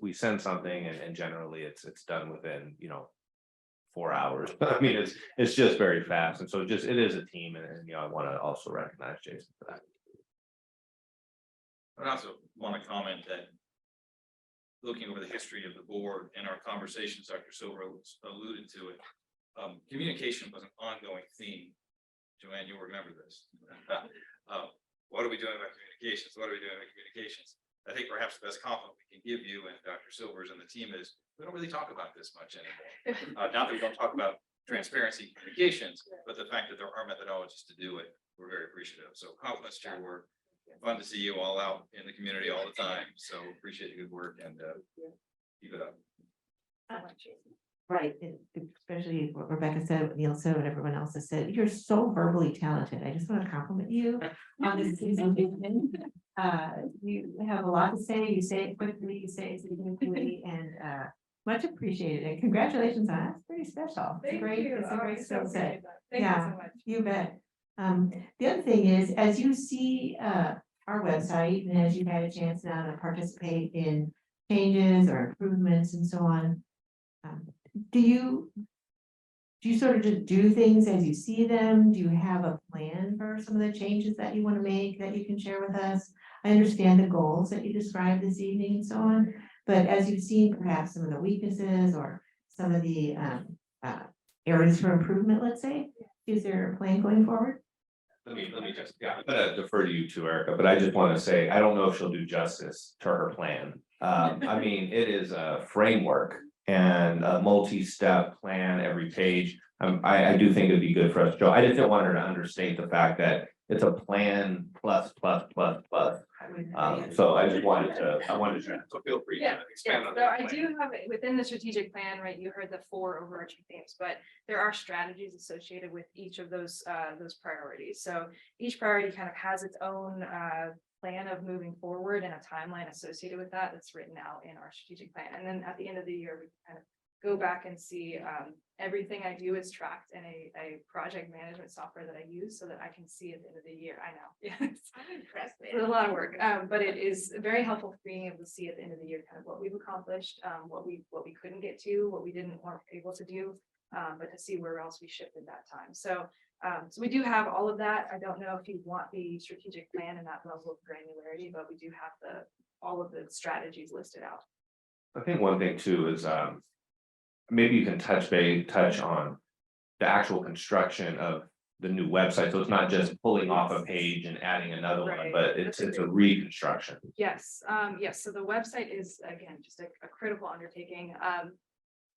we send something and generally it's done within, you know, 4 hours. I mean, it's just very fast. And so it is a team, and you know, I want to also recognize Jason for that. I also want to comment that looking over the history of the board and our conversations, Dr. Silver alluded to it. Communication was an ongoing theme. Joanne, you'll remember this. What are we doing about communications? What are we doing about communications? I think perhaps the best compliment we can give you and Dr. Silvers and the team is we don't really talk about this much anymore. Not that we don't talk about transparency communications, but the fact that there are methodologies to do it, we're very appreciative. So compliments to your work. Fun to see you all out in the community all the time. So appreciate the good work and keep it up. Right, especially what Rebecca said, what Neil said, what everyone else has said. You're so verbally talented. I just want to compliment you on this presentation. You have a lot to say. You say it quickly, you say it significantly, and much appreciated. And congratulations on it. It's pretty special. It's a great skill set. Thank you so much. You bet. The other thing is, as you see our website and as you've had a chance now to participate in changes or improvements and so on, do you sort of just do things as you see them? Do you have a plan for some of the changes that you want to make that you can share with us? I understand the goals that you described this evening and so on, but as you've seen perhaps some of the weaknesses or some of the areas for improvement, let's say, is there a plan going forward? Let me just, I'm gonna defer to you too, Erica, but I just want to say, I don't know if she'll do justice to her plan. I mean, it is a framework and a multi-step plan every page. I do think it'd be good for us, Joe. I just didn't want her to understate the fact that it's a plan plus. So I just wanted to, so feel free to expand on So that. I do have it within the strategic plan, right? You heard the 4 overarching themes, but there are strategies associated with each of those priorities. So each priority kind of has its own plan of moving forward and a timeline associated with that that's written out in our strategic plan. And then at the end of the year, we kind of go back and see, everything I do is tracked in a project management software that I use so that I can see at the end of the year. I know, yes. I'm impressed. It's a lot of work, but it is very helpful for being able to see at the end of the year kind of what we've accomplished, what we couldn't get to, what we weren't able to do, but to see where else we shifted that time. So we do have all of that. I don't know if you want the strategic plan and that level of granularity, but we do have all of the strategies listed out. I think one thing too is, maybe you can touch on the actual construction of the new website. So it's not just pulling off a page and adding another one, Right. but it's a reconstruction. Yes, yes, so the website is, again, just a critical undertaking.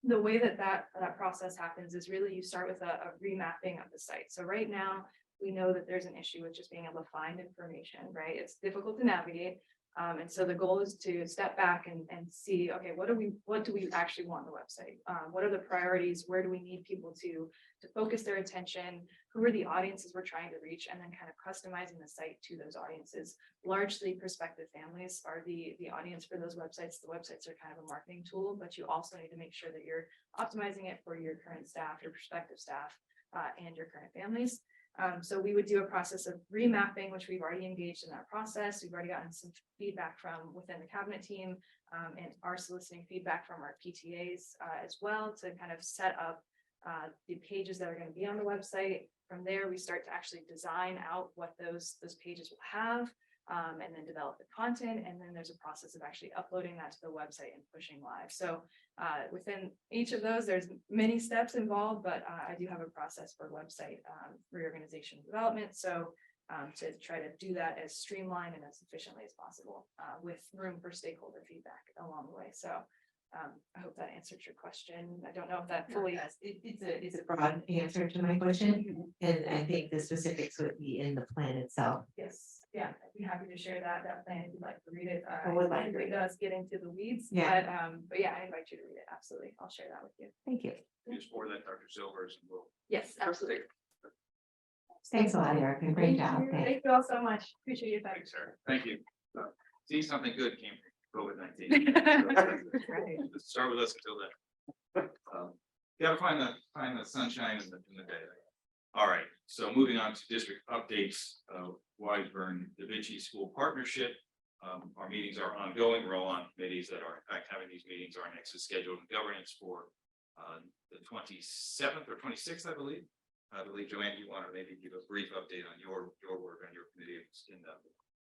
The way that process happens is really you start with a remapping of the site. So right now, we know that there's an issue with just being able to find information, right? It's difficult to navigate. And so the goal is to step back and see, okay, what do we actually want in the website? What are the priorities? Where do we need people to focus their attention? Who are the audiences we're trying to reach? And then kind of customizing the site to those audiences. Largely prospective families are the audience for those websites. The websites are kind of a marketing tool, but you also need to make sure that you're optimizing it for your current staff, your prospective staff, and your current families. So we would do a process of remapping, which we've already engaged in that process. We've already gotten some feedback from within the cabinet team, and are soliciting feedback from our PTAs as well to kind of set up the pages that are going to be on the website. From there, we start to actually design out what those pages will have, and then develop the content. And then there's a process of actually uploading that to the website and pushing live. So within each of those, there's many steps involved, but I do have a process for website reorganization development. So to try to do that as streamlined and as efficiently as possible, with room for stakeholder feedback along the way. So I hope that answered your question. I don't know if that fully. It's a broad answer to my question, and I think the specifics would be in the plan itself. Yes, yeah, I'd be happy to share that plan if you'd like to read it. I would like to read It does get into the weeds, Yeah. but yeah, I invite you to read it. Absolutely. I'll share that with you. Thank you. Just for that, Dr. Silvers, and we'll. Yes, absolutely. Thanks a lot, Erica. Great job. Thanks. Thank you all so much. Appreciate your time. Thanks, sir. Thank you. See, something good came from COVID-19. Let's start with us until then. You gotta find the sunshine in the day. All right, so moving on to district updates, Wiseburn Da Vinci School Partnership. Our meetings are ongoing. We're all on committees that are in fact having these meetings. Our next is scheduled in governance for the 27th or 26th, I believe. I believe, Joanne, you want to maybe give a brief update on your work on your committee in the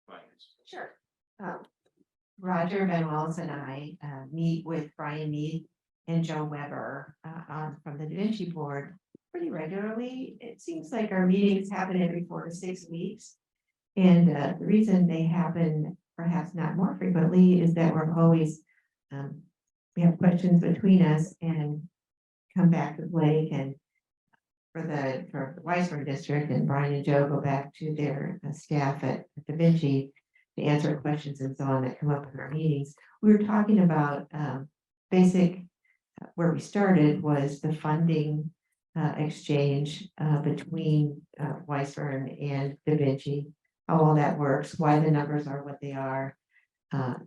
finance. Sure. Roger Van Wells and I meet with Brian Mead and Joe Weber from the Da Vinci Board pretty regularly. It seems like our meetings happen every 4 to 6 weeks. And the reason they happen perhaps not more frequently is that we're always, we have questions between us and come back to Blake, and for the Wiseburn district, and Brian and Joe go back to their staff at Da Vinci to answer questions and so on that come up in our meetings. We were talking about where we started was the funding exchange between Wiseburn and Da Vinci, how all that works, why the numbers are what they are.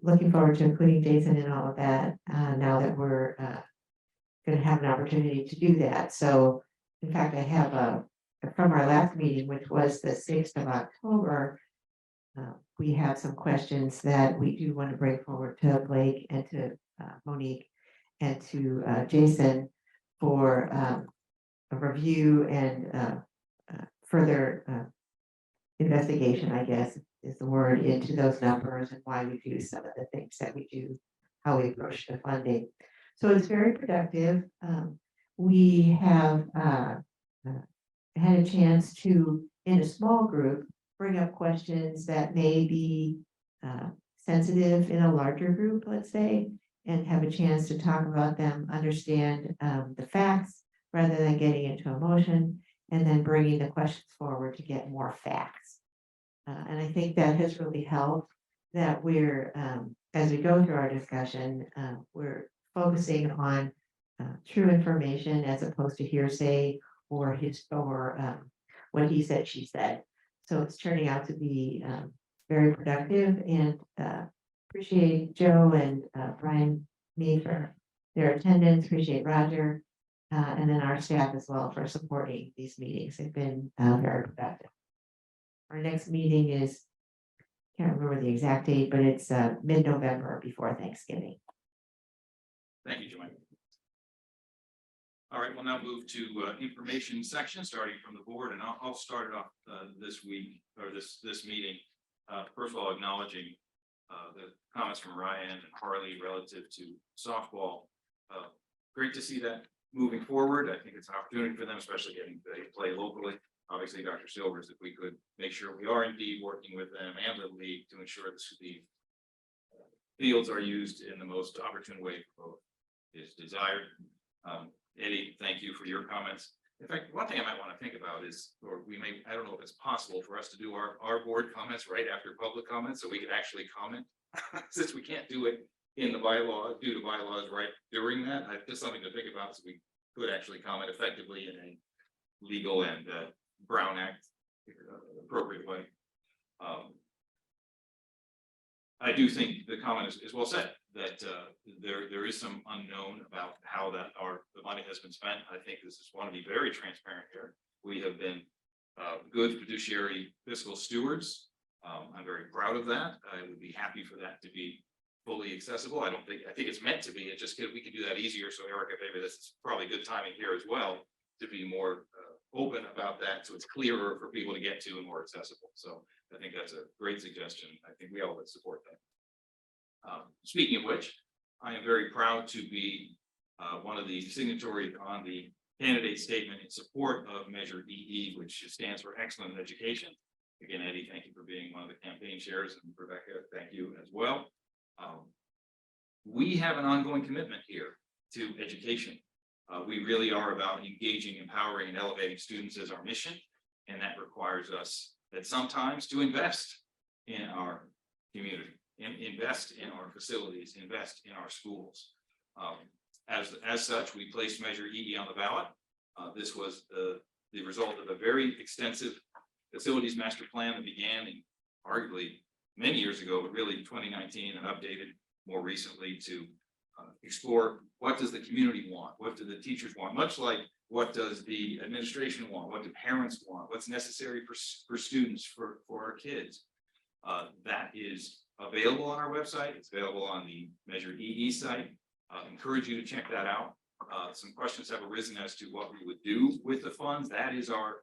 Looking forward to including Jason in all of that now that we're going to have an opportunity to do that. So in fact, I have from our last meeting, which was the 6th of October, we have some questions that we do want to bring forward to Blake and to Monique and to Jason for a review and further investigation, I guess is the word, into those numbers and why we do some of the things that we do, how we approach the funding. So it's very productive. We have had a chance to, in a small group, bring up questions that may be sensitive in a larger group, let's say, and have a chance to talk about them, understand the facts rather than getting into emotion, and then bringing the questions forward to get more facts. And I think that has really helped, that we're, as we go through our discussion, we're focusing on true information as opposed to hearsay or what he said, she said. So it's turning out to be very productive, and appreciate Joe and Brian Mead for their attendance, appreciate Roger. And then our staff as well for supporting these meetings. They've been very productive. Our next meeting is, can't remember the exact date, but it's mid-November before Thanksgiving. Thank you, Joanne. All right, we'll now move to information section, starting from the board, and I'll start it off this week, or this meeting. First of all, acknowledging the comments from Ryan and Harley relative to softball. Great to see that moving forward. I think it's an opportunity for them, especially getting to play locally. Obviously, Dr. Silvers, if we could make sure we are indeed working with them and the league to ensure the fields are used in the most opportune way for both is desired. Eddie, thank you for your comments. In fact, one thing I might want to think about is, or we may, I don't know if it's possible for us to do our board comments right after public comments, so we could actually comment. Since we can't do it in the bylaw, due to bylaws right during that, just something to think about, so we could actually comment effectively in a legal and Brown Act appropriate way. I do think the comment is well said, that there is some unknown about how the money has been spent. I think this is want to be very transparent here. We have been good fiduciary fiscal stewards. I'm very proud of that. I would be happy for that to be fully accessible. I think it's meant to be. It just we can do that easier. So Erica, maybe this is probably good timing here as well to be more open about that, so it's clearer for people to get to and more accessible. So I think that's a great suggestion. I think we all would support that. Speaking of which, I am very proud to be one of the signatories on the candidate statement in support of Measure EE, which stands for Excellent Education. Again, Eddie, thank you for being one of the campaign chairs, and Rebecca, thank you as well. We have an ongoing commitment here to education. We really are about engaging, empowering, and elevating students as our mission, and that requires us that sometimes to invest in our community, and invest in our facilities, invest in our schools. As such, we placed Measure EE on the ballot. This was the result of a very extensive facilities master plan that began in arguably many years ago, but really 2019 and updated more recently to explore what does the community want, what do the teachers want, much like what does the administration want, what do parents want, what's necessary for students, for our kids. That is available on our website. It's available on the Measure EE site. Encourage you to check that out. Some questions have arisen as to what we would do with the funds. That is our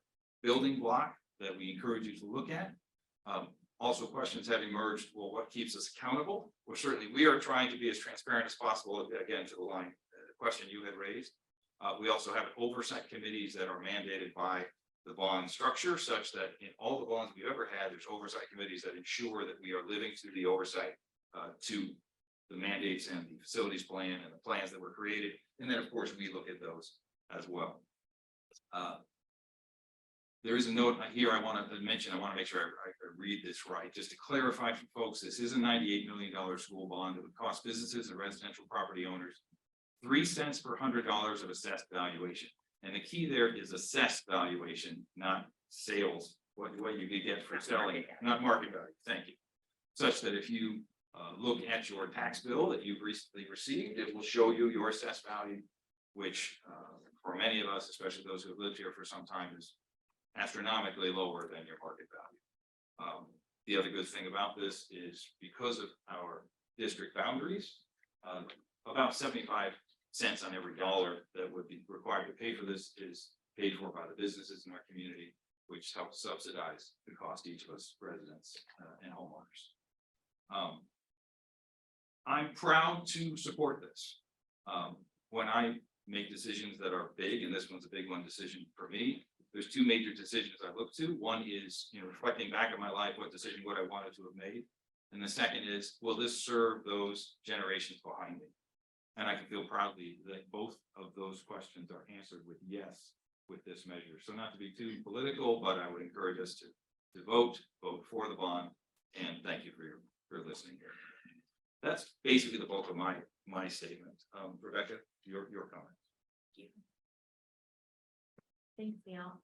building block that we encourage you to look at. Also, questions have emerged. Well, what keeps us accountable? Well, certainly we are trying to be as transparent as possible, again, to the line question you had raised. We also have oversight committees that are mandated by the bond structure, such that in all the bonds we've ever had, there's oversight committees that ensure that we are living to the oversight to the mandates and the facilities plan and the plans that were created. And then, of course, we look at those as well. There is a note here I want to mention. I want to make sure I read this right. Just to clarify for folks, this is a $98 million school bond that would cost businesses and residential property owners 3 cents per $100 of assessed valuation. And the key there is assessed valuation, not sales, what you could get for selling, not market value. Thank you. Such that if you look at your tax bill that you've recently received, it will show you your assessed value, which for many of us, especially those who have lived here for some time, is astronomically lower than your market value. The other good thing about this is because of our district boundaries, about 75 cents on every dollar that would be required to pay for this is paid for by the businesses in our community, which helps subsidize the cost each of us residents and homeowners. I'm proud to support this. When I make decisions that are big, and this one's a big one decision for me, there's 2 major decisions I look to. One is, reflecting back on my life, what decision would I wanted to have made? And the second is, will this serve those generations behind me? And I can feel proudly that both of those questions are answered with yes with this measure. So not to be too political, but I would encourage us to vote for the bond. And thank you for listening here. That's basically the bulk of my statement. Rebecca, your comment. Thanks, Neil.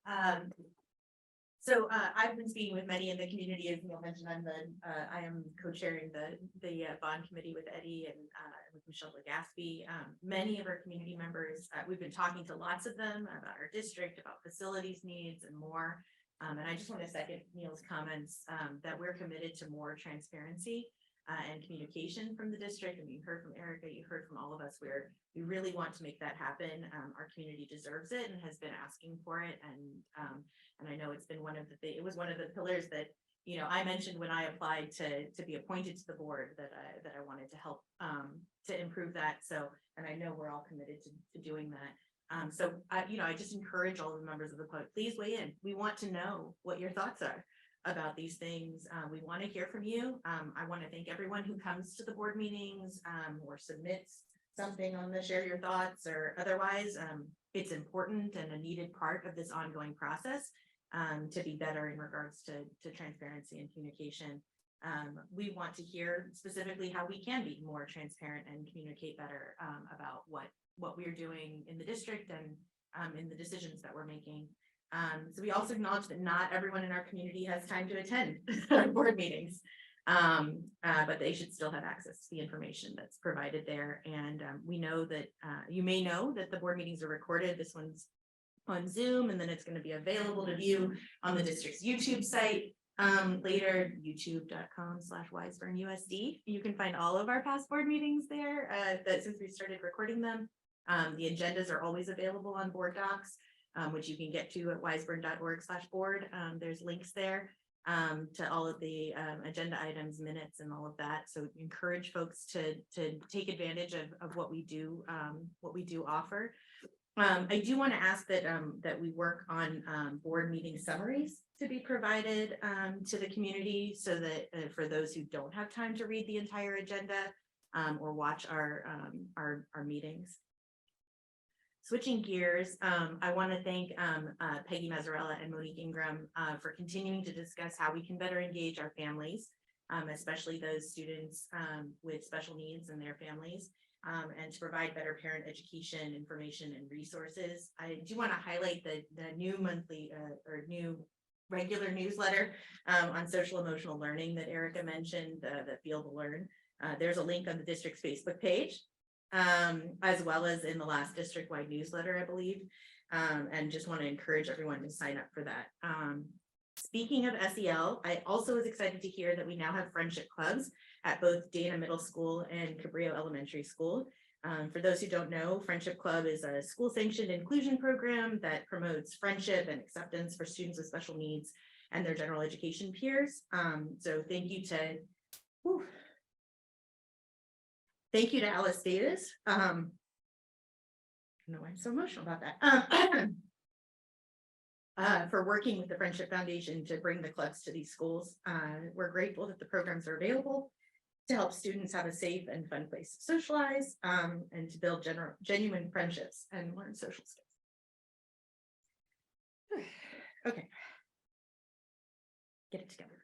So I've been speaking with many in the community, as Neil mentioned, I am co-chairing the bond committee with Eddie and with Michelle Legaspi. Many of our community members, we've been talking to lots of them about our district, about facilities needs and more. And I just want to second Neil's comments that we're committed to more transparency and communication from the district. And you heard from Erica, you heard from all of us where we really want to make that happen. Our community deserves it and has been asking for it. And I know it's been it was one of the pillars that, you know, I mentioned when I applied to be appointed to the board that I wanted to help to improve that. So, and I know we're all committed to doing that. So I just encourage all the members of the public, please weigh in. We want to know what your thoughts are about these things. We want to hear from you. I want to thank everyone who comes to the board meetings or submits something on the share your thoughts or otherwise. It's important and a needed part of this ongoing process to be better in regards to transparency and communication. We want to hear specifically how we can be more transparent and communicate better about what we're doing in the district and in the decisions that we're making. So we also acknowledge that not everyone in our community has time to attend our board meetings, but they should still have access to the information that's provided there. And we know that you may know that the board meetings are recorded. This one's on Zoom, and then it's going to be available to view on the district's YouTube site later, youtube.com/WiseburnUSD. You can find all of our past board meetings there that since we started recording them. The agendas are always available on board docs, which you can get to at wiseburn.org/board. There's links there to all of the agenda items, minutes, and all of that. So encourage folks to take advantage of what we do offer. I do want to ask that we work on board meeting summaries to be provided to the community so that for those who don't have time to read the entire agenda or watch our meetings. Switching gears, I want to thank Peggy Mazzarella and Monique Ingram for continuing to discuss how we can better engage our families, especially those students with special needs and their families, and to provide better parent education, information, and resources. I do want to highlight the new monthly or new regular newsletter on social emotional learning that Erica mentioned, the Feel to Learn. There's a link on the district's Facebook page, as well as in the last district-wide newsletter, I believe, and just want to encourage everyone to sign up for that. Speaking of SEL, I also was excited to hear that we now have friendship clubs at both Dana Middle School and Cabrillo Elementary School. For those who don't know, Friendship Club is a school-sanctioned inclusion program that promotes friendship and acceptance for students with special needs and their general education peers. So thank you to Alice Davis. I don't know why I'm so emotional about that. For working with the Friendship Foundation to bring the clubs to these schools. We're grateful that the programs are available to help students have a safe and fun place to socialize and to build genuine friendships and learn social skills. Okay. Get it together.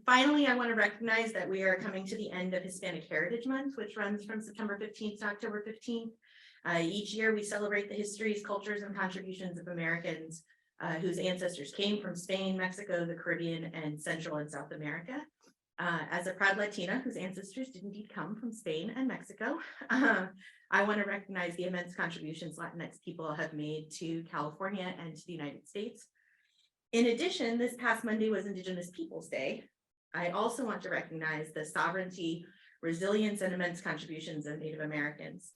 Finally, I want to recognize that we are coming to the end of Hispanic Heritage Month, which runs from September 15th to October 15th. Each year we celebrate the histories, cultures, and contributions of Americans whose ancestors came from Spain, Mexico, the Caribbean, and Central and South America. As a proud Latina whose ancestors did indeed come from Spain and Mexico, I want to recognize the immense contributions Latinx people have made to California and to the United States. In addition, this past Monday was Indigenous Peoples Day. I also want to recognize the sovereignty, resilience, and immense contributions of Native Americans.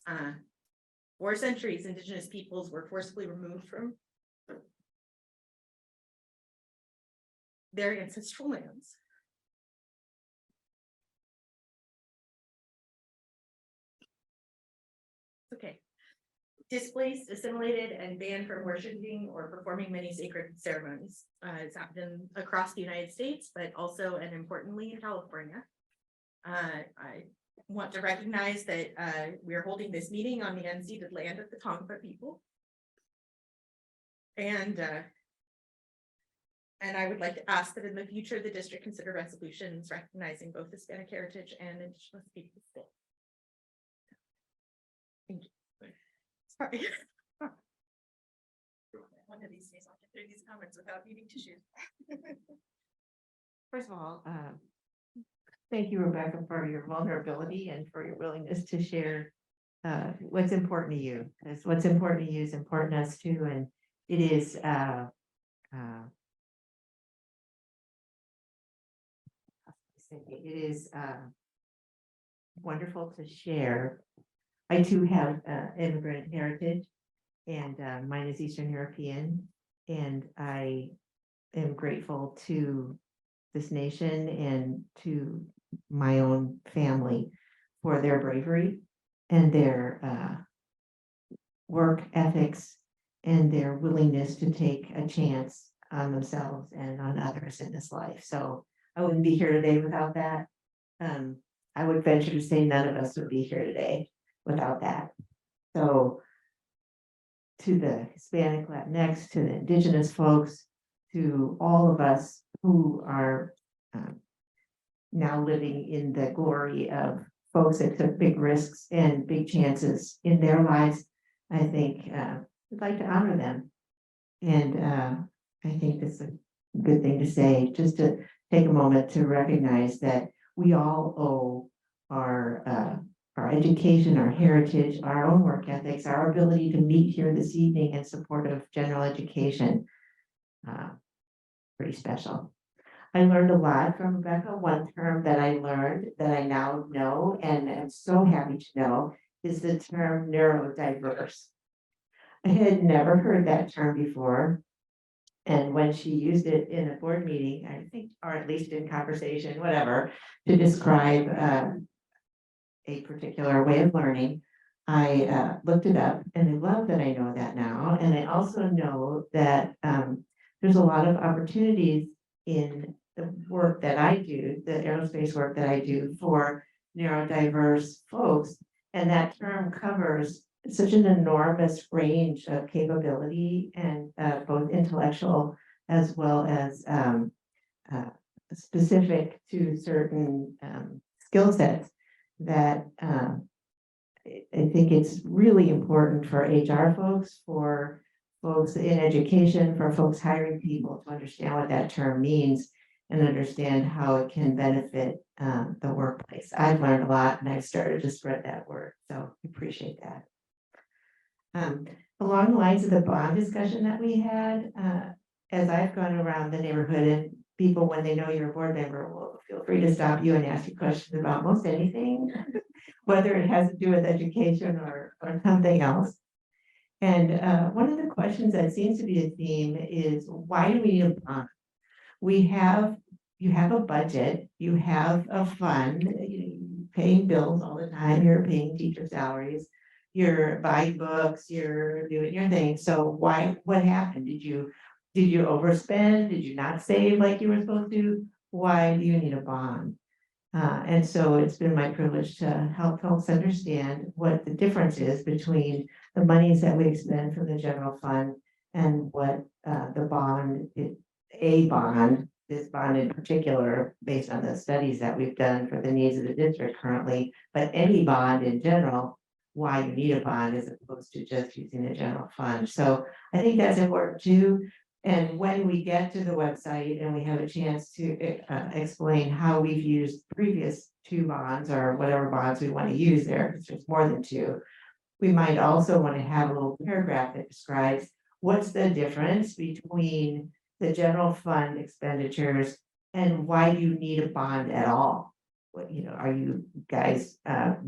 For centuries, Indigenous peoples were forcibly removed from their ancestral lands. Okay. Displaced, assimilated, and banned from worshiping or performing many sacred ceremonies. It's happened across the United States, but also and importantly in California. I want to recognize that we are holding this meeting on the unceded land of the Tongva people. And I would like to ask that in the future, the district consider resolutions recognizing both Hispanic heritage and Indigenous peoples. Thank you. Sorry. One of these days I'll get through these comments without needing tissues. First of all, thank you, Rebecca, for your vulnerability and for your willingness to share what's important to you, because what's important to you is important to us too, and it is wonderful to share. I too have immigrant heritage, and mine is Eastern European, and I am grateful to this nation and to my own family for their bravery and their work ethics and their willingness to take a chance on themselves and on others in this life. So I wouldn't be here today without that. I would venture to say none of us would be here today without that. So to the Hispanic, Latinx, to the Indigenous folks, to all of us who are now living in the glory of folks that took big risks and big chances in their lives, I think we'd like to honor them. And I think that's a good thing to say, just to take a moment to recognize that we all owe our education, our heritage, our own work ethics, our ability to meet here this evening in support of general education. Pretty special. I learned a lot from Rebecca. One term that I learned that I now know and am so happy to know is the term neurodiverse. I had never heard that term before. And when she used it in a board meeting, I think, or at least in conversation, whatever, to describe a particular way of learning, I looked it up, and I love that I know that now. And I also know that there's a lot of opportunities in the work that I do, the aerospace work that I do for neurodiverse folks. And that term covers such an enormous range of capability and both intellectual as well as specific to certain skill sets that I think it's really important for HR folks, for folks in education, for folks hiring people to understand what that term means and understand how it can benefit the workplace. I've learned a lot and I've started to spread that word, so appreciate that. Along the lines of the bond discussion that we had, as I've gone around the neighborhood, and people, when they know you're a board member, will feel free to stop you and ask you questions about most anything, whether it has to do with education or something else. And one of the questions that seems to be a theme is, why do we need a bond? You have a budget, you have a fund, you're paying bills all the time, you're paying teacher salaries, you're buying books, you're doing your thing. So what happened? Did you overspend? Did you not save like you were supposed to? Why do you need a bond? And so it's been my privilege to help folks understand what the difference is between the monies that we expend from the general fund and what the bond, this bond in particular, based on the studies that we've done for the needs of the district currently, but any bond in general, why you need a bond as opposed to just using the general fund. So I think that's important too. And when we get to the website and we have a chance to explain how we've used previous two bonds or whatever bonds we want to use there, because there's more than two, we might also want to have a little paragraph that describes what's the difference between the general fund expenditures and why you need a bond at all. What, are you guys, are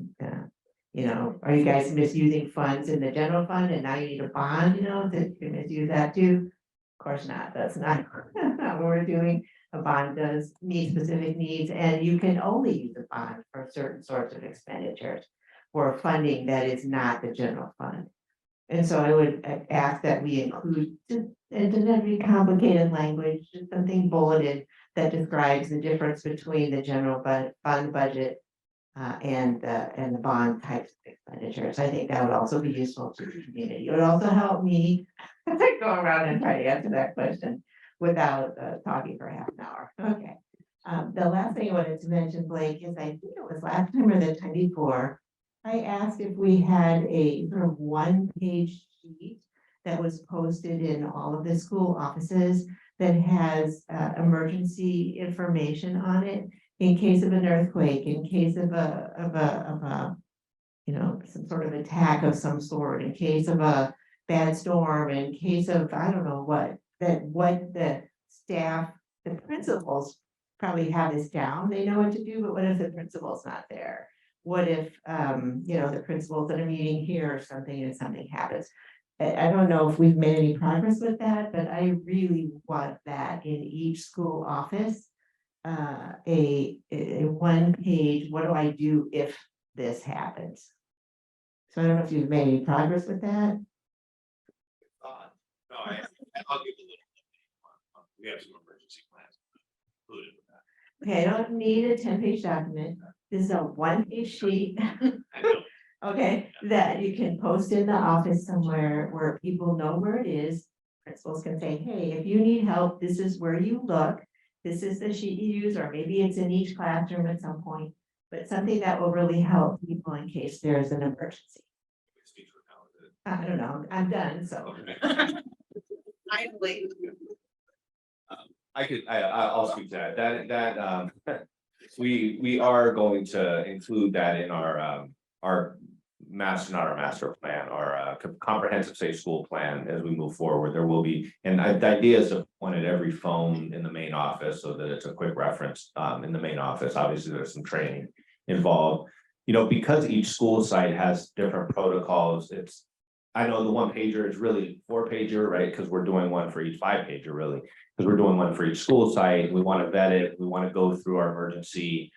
you guys misusing funds in the general fund and now you need a bond, that you can misuse that too? Of course not. That's not what we're doing. A bond does meet specific needs, and you can only use a bond for certain sorts of expenditures for funding that is not the general fund. And so I would ask that we include, it doesn't have to be complicated language, just something bulleted that describes the difference between the general fund budget and the bond types of expenditures. I think that would also be useful to the community. It would also help me go around and try to answer that question without talking for half an hour. Okay. The last thing I wanted to mention, Blake, is I think it was last time or the time before, I asked if we had a sort of one-page sheet that was posted in all of the school offices that has emergency information on it in case of an earthquake, in case of a you know, some sort of attack of some sort, in case of a bad storm, in case of, I don't know what, that what the staff, the principals probably have this down, they know what to do, but what if the principal's not there? What if, you know, the principal's at a meeting here or something and something happens? I don't know if we've made any progress with that, but I really want that in each school office. A one page, what do I do if this happens? So I don't know if you've made any progress with that. No, I'll give you a little. We have some emergency plans included with that. Okay, I don't need a 10-page document. This is a 1-page sheet. Okay, that you can post in the office somewhere where people know where it is. Principals can say, hey, if you need help, this is where you look. This is the sheet you use, or maybe it's in each classroom at some point. But something that will really help people in case there's an emergency. I don't know, I'm done, so. Finally. I'll speak to that, we are going to include that in our not our master plan, our comprehensive safe school plan as we move forward. There will be, and the idea is to point at every phone in the main office so that it's a quick reference in the main office. Obviously, there's some training involved. You know, because each school site has different protocols, I know the 1-pager is really 4-pager, right? Because we're doing one for each 5-pager, really, because we're doing one for each school site. We want to vet it. We want to go through our emergency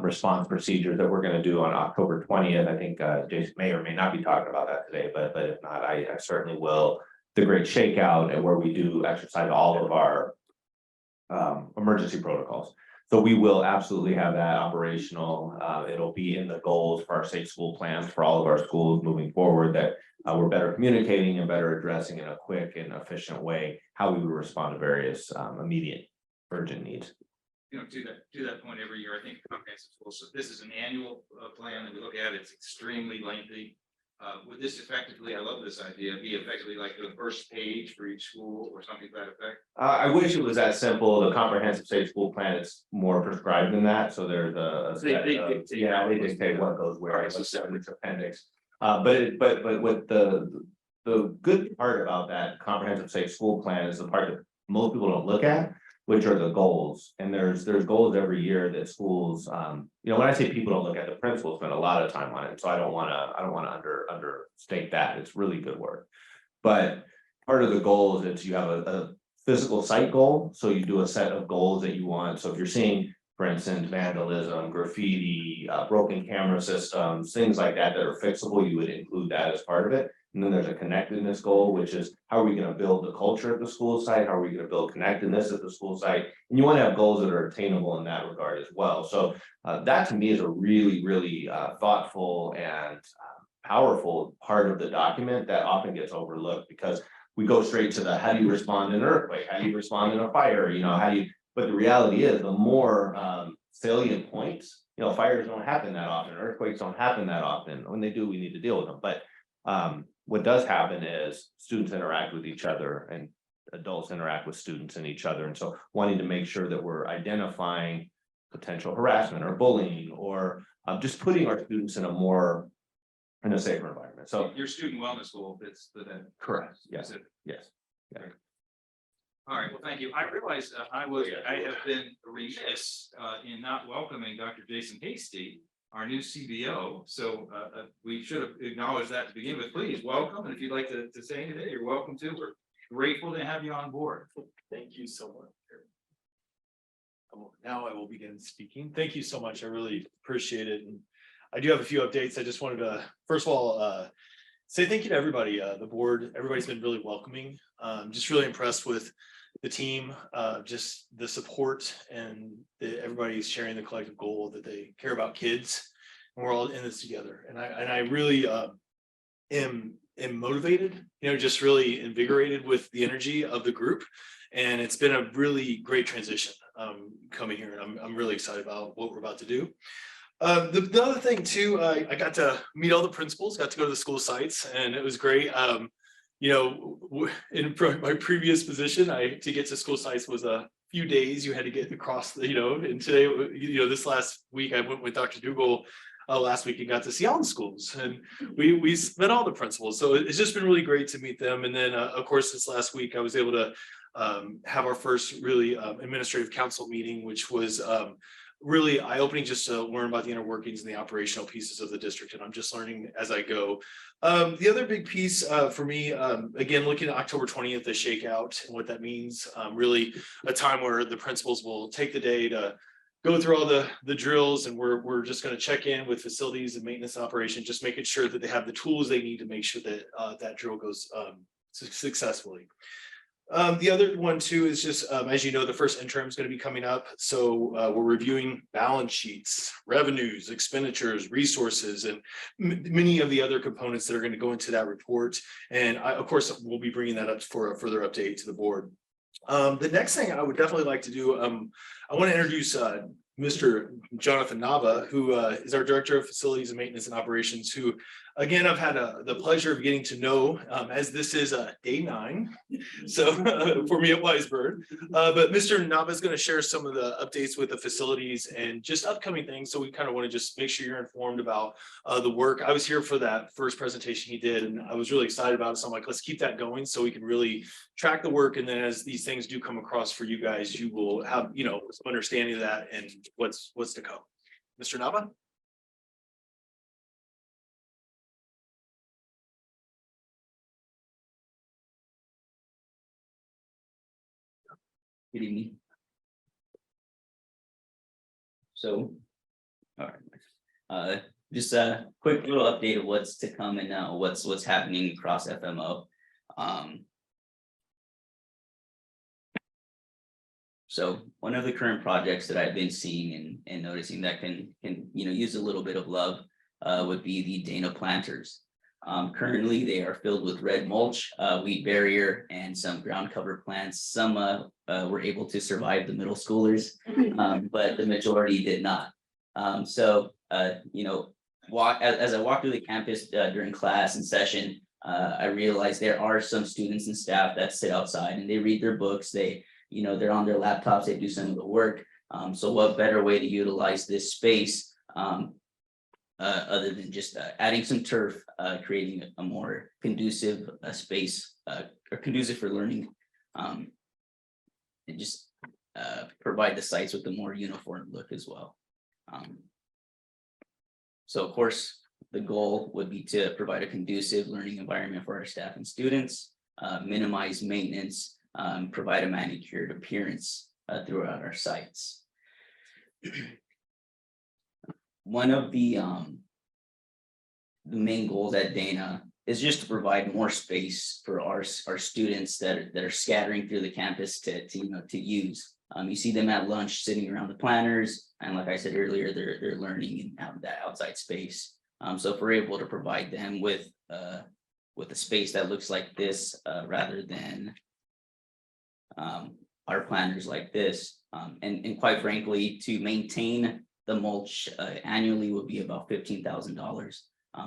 response procedures that we're going to do on October 20th. I think Jason may or may not be talking about that today, but if not, I certainly will. The great shakeout, and where we do exercise all of our emergency protocols. So we will absolutely have that operational. It'll be in the goals for our safe school plans for all of our schools moving forward, that we're better communicating and better addressing in a quick and efficient way how we would respond to various immediate urgent needs. You know, to that point every year, I think comprehensive schools, so this is an annual plan that we look at. It's extremely lengthy. Would this effectively, I love this idea, be effectively like the first page for each school or something to that effect? I wish it was that simple. The comprehensive safe school plan is more prescribed than that. So there's They dictate what goes where. It's a separate appendix. But what the good part about that comprehensive safe school plan is the part that most people don't look at, which are the goals. And there's goals every year that schools, you know, when I say people don't look at, the principals spend a lot of time on it. So I don't want to understate that. It's really good work. But part of the goals is you have a physical site goal. So you do a set of goals that you want. So if you're seeing, for instance, vandalism, graffiti, broken camera systems, things like that are fixable, you would include that as part of it. And then there's a connectedness goal, which is how are we going to build the culture at the school site? How are we going to build connectedness at the school site? And you want to have goals that are attainable in that regard as well. So that to me is a really, really thoughtful and powerful part of the document that often gets overlooked, because we go straight to the how do you respond in an earthquake? How do you respond in a fire? You know, how do you, but the reality is the more salient points, you know, fires don't happen that often, earthquakes don't happen that often. When they do, we need to deal with them. But what does happen is students interact with each other and adults interact with students and each other. And so wanting to make sure that we're identifying potential harassment or bullying or just putting our students in a safer environment. So your student wellness goal fits the that. Correct. Yes. Yes. Yeah. All right, well, thank you. I realize I have been remiss in not welcoming Dr. Jason Hasty, our new CBO. So we should have acknowledged that to begin with. Please welcome. And if you'd like to say anything, you're welcome to. We're grateful to have you on board. Thank you so much. Now I will begin speaking. Thank you so much. I really appreciate it. And I do have a few updates. I just wanted to, first of all, say thank you to everybody, the board. Everybody's been really welcoming. Just really impressed with the team, just the support, and everybody's sharing the collective goal that they care about kids, and we're all in this together. And I really am motivated, you know, just really invigorated with the energy of the group. And it's been a really great transition coming here, and I'm really excited about what we're about to do. The other thing too, I got to meet all the principals, got to go to the school sites, and it was great. in my previous position, to get to school sites was a few days. You had to get across and today, this last week I went with Dr. Dougal last week and got to see all the schools, and we met all the principals. So it's just been really great to meet them. And then of course, this last week I was able to have our first really administrative council meeting, which was really eye-opening, just to learn about the inner workings and the operational pieces of the district. And I'm just learning as I go. The other big piece for me, again, looking at October 20th, the shakeout and what that means, really a time where the principals will take the day to go through all the drills, and we're just going to check in with facilities and maintenance operation, just making sure that they have the tools they need to make sure that that drill goes successfully. The other one too is just, as you know, the first interim is going to be coming up. So we're reviewing balance sheets, revenues, expenditures, resources, and many of the other components that are going to go into that report. And of course, we'll be bringing that up for a further update to the board. The next thing I would definitely like to do, I want to introduce Mr. Jonathan Nava, who is our Director of Facilities and Maintenance and Operations, who, again, I've had the pleasure of getting to know, as this is day 9, so for me at Weisberg. But Mr. Nava is going to share some of the updates with the facilities and just upcoming things. So we kind of want to just make sure you're informed about the work. I was here for that first presentation he did, and I was really excited about it. So I'm like, let's keep that going so we can really track the work. And then as these things do come across for you guys, you will have, some understanding of that and what's to come. Mr. Nava? Good evening. So, all right, just a quick little update of what's to come and what's happening across FMO. So one of the current projects that I've been seeing and noticing that can use a little bit of love would be the Dana planters. Currently, they are filled with red mulch, wheat barrier, and some ground cover plants. Some were able to survive the middle schoolers, but the majority did not. As I walked through the campus during class and session, I realized there are some students and staff that sit outside and they read their books. They're on their laptops, they do some of the work. So what better way to utilize this space other than just adding some turf, creating a more conducive space or conducive for learning, and just provide the sites with a more uniform look as well. So of course, the goal would be to provide a conducive learning environment for our staff and students, minimize maintenance, provide a manicured appearance throughout our sites. One of the main goals at Dana is just to provide more space for our students that are scattering through the campus to use. You see them at lunch sitting around the planners, and like I said earlier, they're learning in that outside space. So if we're able to provide them with a space that looks like this rather than our planners like this, and quite frankly, to maintain the mulch annually would be about $15,000.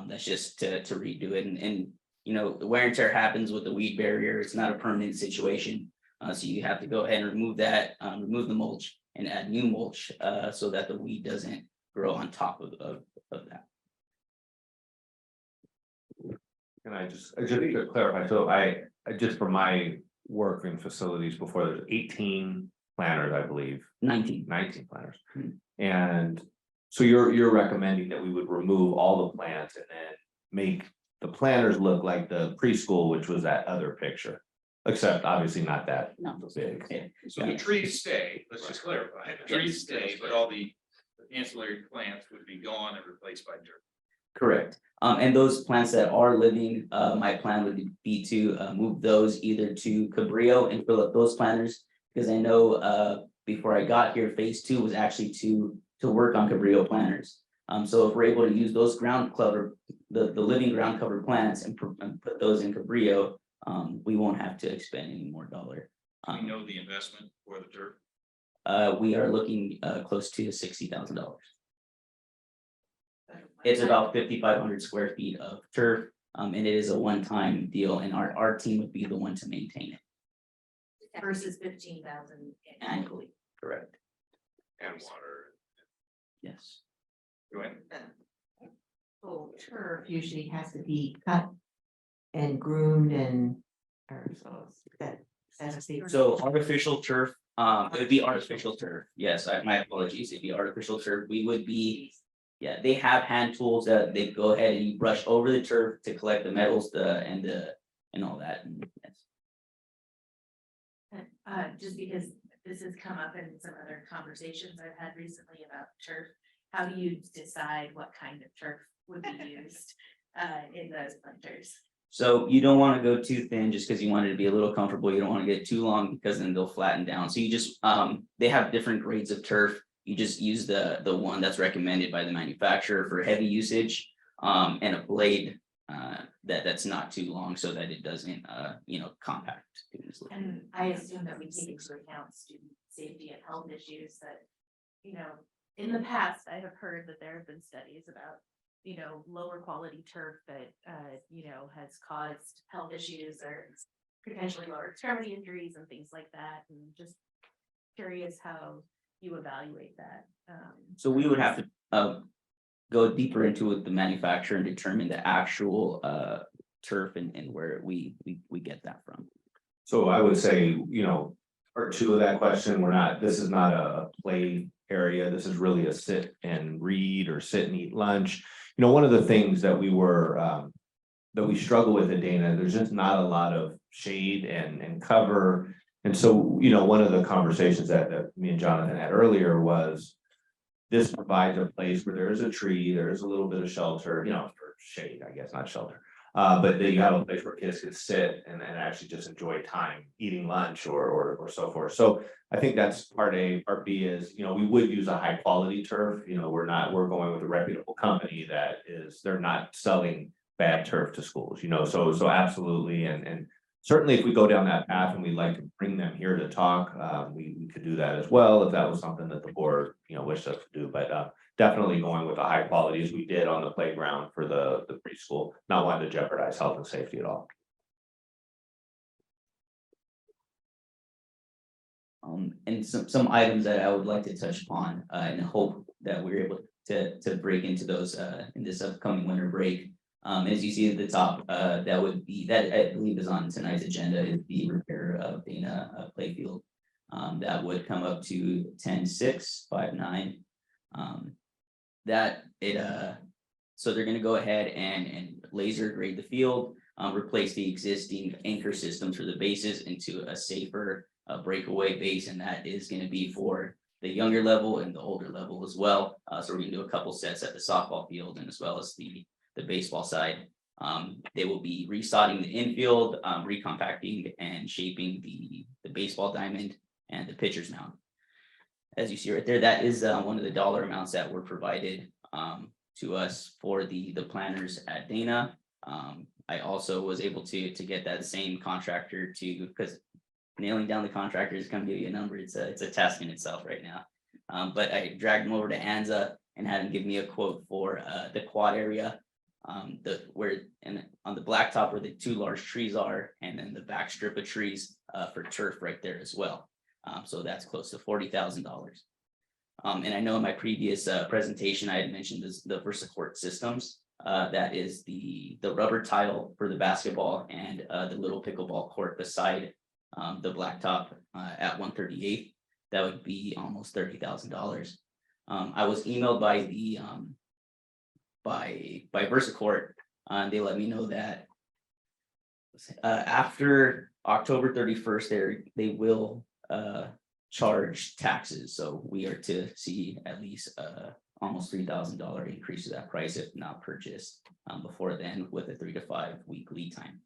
That's just to redo it, and the wear and tear happens with the weed barrier. It's not a permanent situation, so you have to go ahead and remove that, remove the mulch, and add new mulch so that the weed doesn't grow on top of that. Can I just to clarify, so I just from my work in facilities before, there's 18 planners, I believe. 19 planners. And so you're recommending that we would remove all the plants and then make the planners look like the preschool, which was that other picture, except obviously not that big. So the trees stay, let's just clarify, the trees stay, but all the ancillary plants would be gone and replaced by dirt. Correct. And those plants that are living, my plan would be to move those either to Cabrillo and fill up those planters, because I know before I got here, phase 2 was actually to work on Cabrillo planters. So if we're able to use those ground cover, the living ground cover plants and put those in Cabrillo, we won't have to expend any more dollar. We know the investment for the dirt. We are looking close to $60,000. It's about 5,500 square feet of turf And it is a one-time deal, and our team would be the one to maintain it Versus 15,000. annually, correct? And water. Yes. Go ahead. So turf usually has to be cut and groomed and, or so that's a big. So artificial turf, it would be artificial turf. Yes, my apologies. It'd be artificial turf. We would be, yeah, they have hand tools that they go ahead and you brush over the turf to collect the metals, and all that. And yes. Just because this has come up in some other conversations I've had recently about turf, how do you decide what kind of turf would be used in those planters? So you don't want to go too thin just because you want it to be a little comfortable. You don't want to get too long because then they'll flatten down. So you just, they have different grades of turf. You just use the one that's recommended by the manufacturer for heavy usage, and a blade that's not too long so that it doesn't, compact too easily. And I assume that we take into account student safety and health issues that, in the past, I have heard that there have been studies about, lower quality turf that, has caused health issues or potentially lower extremity injuries and things like that. And just curious how you evaluate that. So we would have to go deeper into it, the manufacturer, and determine the actual turf and where we get that from. So I would say, part two of that question, this is not a play area. This is really a sit and read or sit and eat lunch. One of the things that that we struggle with at Dana, there's just not a lot of shade and cover. And so, one of the conversations that me and Jonathan had earlier was this provides a place where there is a tree, there is a little bit of shelter, for shade, I guess, not shelter. But then you have a place where kids can sit and actually just enjoy time eating lunch or so forth. So I think that's part A. Part B is, we would use a high quality turf. We're going with a reputable company they're not selling bad turf to schools, so absolutely. And certainly if we go down that path and we'd like to bring them here to talk, we could do that as well if that was something that the board, wished us to do. But definitely going with the high quality as we did on the playground for the preschool, not wanting to jeopardize health and safety at all. And some items that I would like to touch upon, and hope that we're able to break into those in this upcoming winter break. As you see at the top, that I believe is on tonight's agenda, is the repair of Dana playfield. That would come up to 10,659. So they're gonna go ahead and laser grade the field, replace the existing anchor systems for the bases into a safer breakaway base, and that is gonna be for the younger level and the older level as well. So we're gonna do a couple sets at the softball field and as well as the baseball side. They will be resodding the infield, recompacting and shaping the baseball diamond and the pitcher's mound. As you see right there, that is one of the dollar amounts that were provided to us for the planners at Dana. I also was able to get that same contractor because nailing down the contractor is going to give you a number. It's a task in itself right now. But I dragged him over to ANZA and had him give me a quote for the quad area, on the blacktop where the two large trees are, and then the back strip of trees for turf right there as well. So that's close to $40,000. And I know in my previous presentation, I had mentioned the VersaCourt systems. That is the rubber tile for the basketball and the little pickleball court beside the blacktop at 138th. That would be almost $30,000. I was emailed by the by VersaCourt, and they let me know that after October 31st, they will charge taxes. So we are to see at least almost $3,000 increase to that price if not purchased before then, with a 3 to 5 week lead time.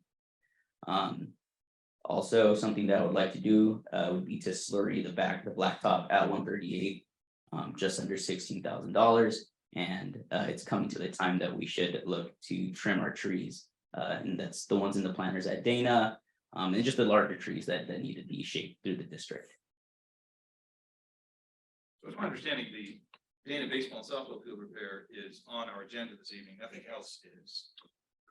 Also, something that I would like to do would be to slurry the blacktop at 138, just under $16,000. And it's coming to the time that we should look to trim our trees. And that's the ones in the planters at Dana, and just the larger trees that need to be shaped through the district. So it's my understanding the Dana baseball and softball field repair is on our agenda this evening. Nothing else is.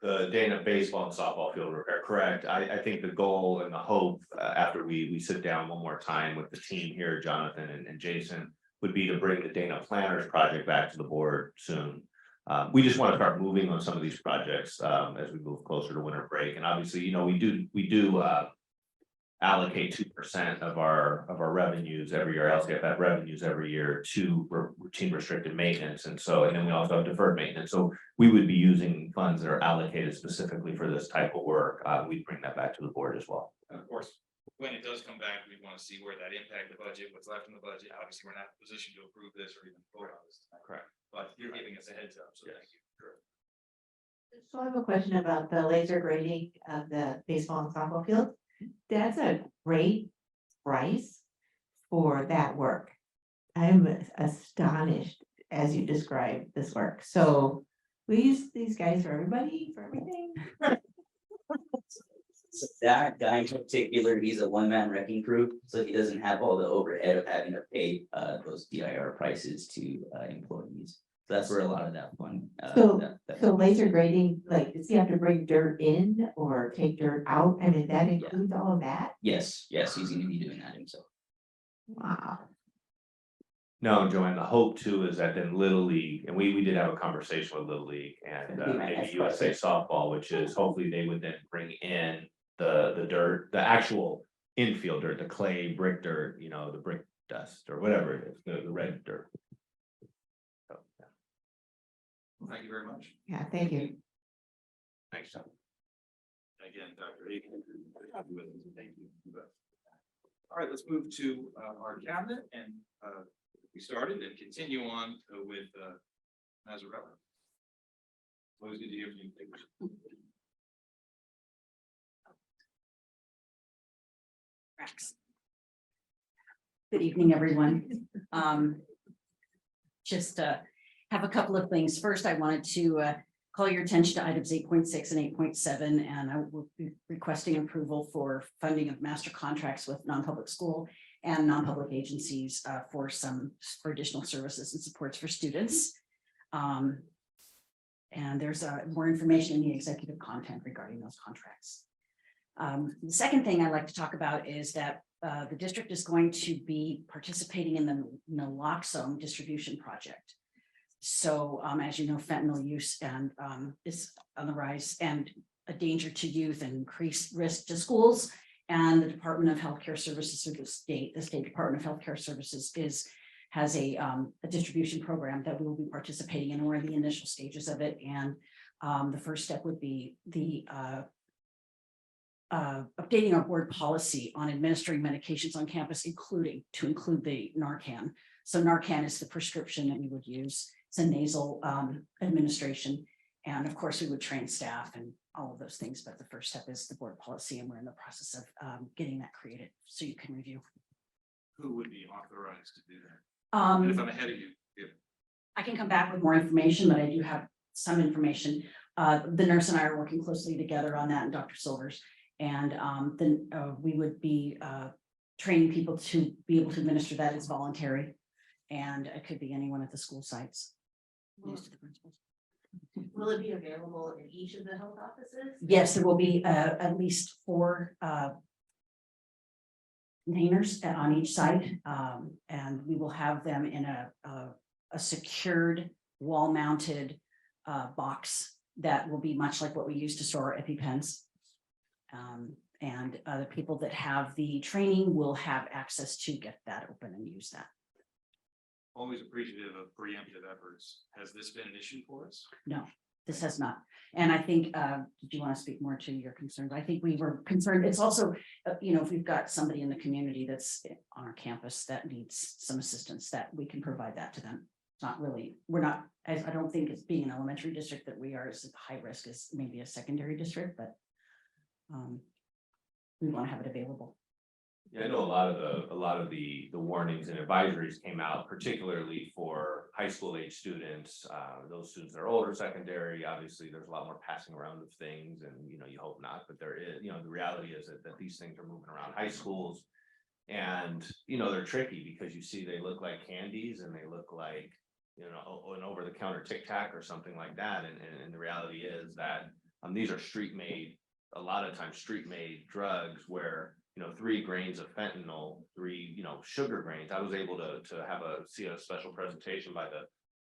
The Dana baseball and softball field repair, correct. I think the goal and the hope, after we sit down one more time with the team here, Jonathan and Jason, would be to bring the Dana Planners project back to the board soon. We just want to start moving on some of these projects, as we move closer to winter break. And obviously, you know, we do allocate 2% of our revenues every year, LCFF revenues every year to routine restricted maintenance. And then we also have deferred maintenance. So we would be using funds that are allocated specifically for this type of work. We'd bring that back to the board as well. And of course, when it does come back, we want to see where that impact the budget, what's left in the budget. Obviously, we're not in a position to approve this or even vote on this tonight. Correct. But you're giving us a heads up, so thank you. Sure. So I have a question about the laser grading of the baseball and softball field. That's a great price for that work. I'm astonished as you describe this work. So we use these guys for everybody, for everything. So that guy in particular, he's a one-man wrecking crew, so he doesn't have all the overhead of having to pay those DIR prices to employees. So that's where a lot of that fun. So laser grading, like, does he have to bring dirt in or take dirt out? I mean, that includes all of that? Yes, he's gonna be doing that himself. Wow. No, Joanne, the hope too is that then Little League, and we did have a conversation with Little League and That'd be my maybe next USA question. softball, which is hopefully they would then bring in the dirt, the actual infield dirt, the clay, brick dirt, you know, the brick dust or whatever it is, the red dirt. So, yeah. Well, thank you very much. Yeah, thank you. Thanks, John. Again, Dr. Aiken. Thank you. All right, let's move to our cabinet and we started and continue on with Mazzarella. Always good to hear from you. Good evening, everyone. Just have a couple of things. First, I wanted to call your attention to items 8.6 and 8.7, and I will be requesting approval for funding of master contracts with non-public school and non-public agencies for additional services and supports for students. And there's more information in the executive content regarding those contracts. The second thing I'd like to talk about is that the district is going to be participating in the naloxone distribution project. So as you know, fentanyl use and is on the rise and a danger to youth and increased risk to schools. And the Department of Healthcare Services, or the State Department of Healthcare Services has a distribution program that we will be participating in. We're in the initial stages of it. And the first step would be the updating our board policy on administering medications on campus, to include the Narcan. So Narcan is the prescription that we would use. It's a nasal administration. And of course, we would train staff and all of those things. But the first step is the board policy, and we're in the process of getting that created so you can review. Who would be authorized to do that? And if I'm ahead of you, I can come back with more information, but I do have some information. The nurse and I are working closely together on that, and Dr. Silvers. And then we would be training people to be able to administer that as voluntary. And it could be anyone at the school sites. Used to the principals. Will it be available in each of the health offices? Yes, there will be at least 4 containers on each site. And we will have them in a secured wall-mounted box that will be much like what we use to store our EpiPens. And the people that have the training will have access to get that open and use that. always appreciative of preemptive efforts. Has this been an issue for us? No, this has not. And I think, did you want to speak more to your concerns? I think we were concerned. It's also, you know, if we've got somebody in the community that's on our campus that needs some assistance, that we can provide that to them. It's not really, we're not, I don't think it's being an elementary district that we are as high risk as maybe a secondary district, but we want to have it available. Yeah, I know a lot of the warnings and advisories came out, particularly for high school age students. Those students that are older, secondary, obviously there's a lot more passing around of things, and you know, you hope not, but there is, you know, the reality is that these things are moving around high schools. And you know, they're tricky because you see they look like candies and they look like, you know, an over-the-counter Tic Tac or something like that. And the reality is that These are street made, a lot of times street made drugs where, 3 grains of fentanyl, 3, sugar grains. I was able to see a special presentation by the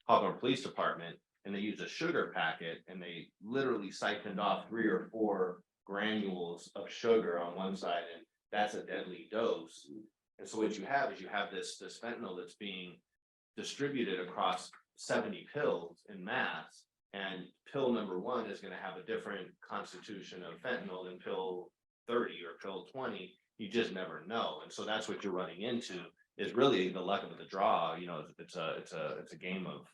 Hawthorne Police Department, and they used a sugar packet and they literally siphoned off 3 or 4 granules of sugar on one side, and that's a deadly dose. And so what you have is this fentanyl that's being distributed across 70 pills in mass. And pill number 1 is going to have a different constitution of fentanyl than pill 30 or pill 20. You just never know. And so that's what you're running into, is really the luck of the draw. It's a game of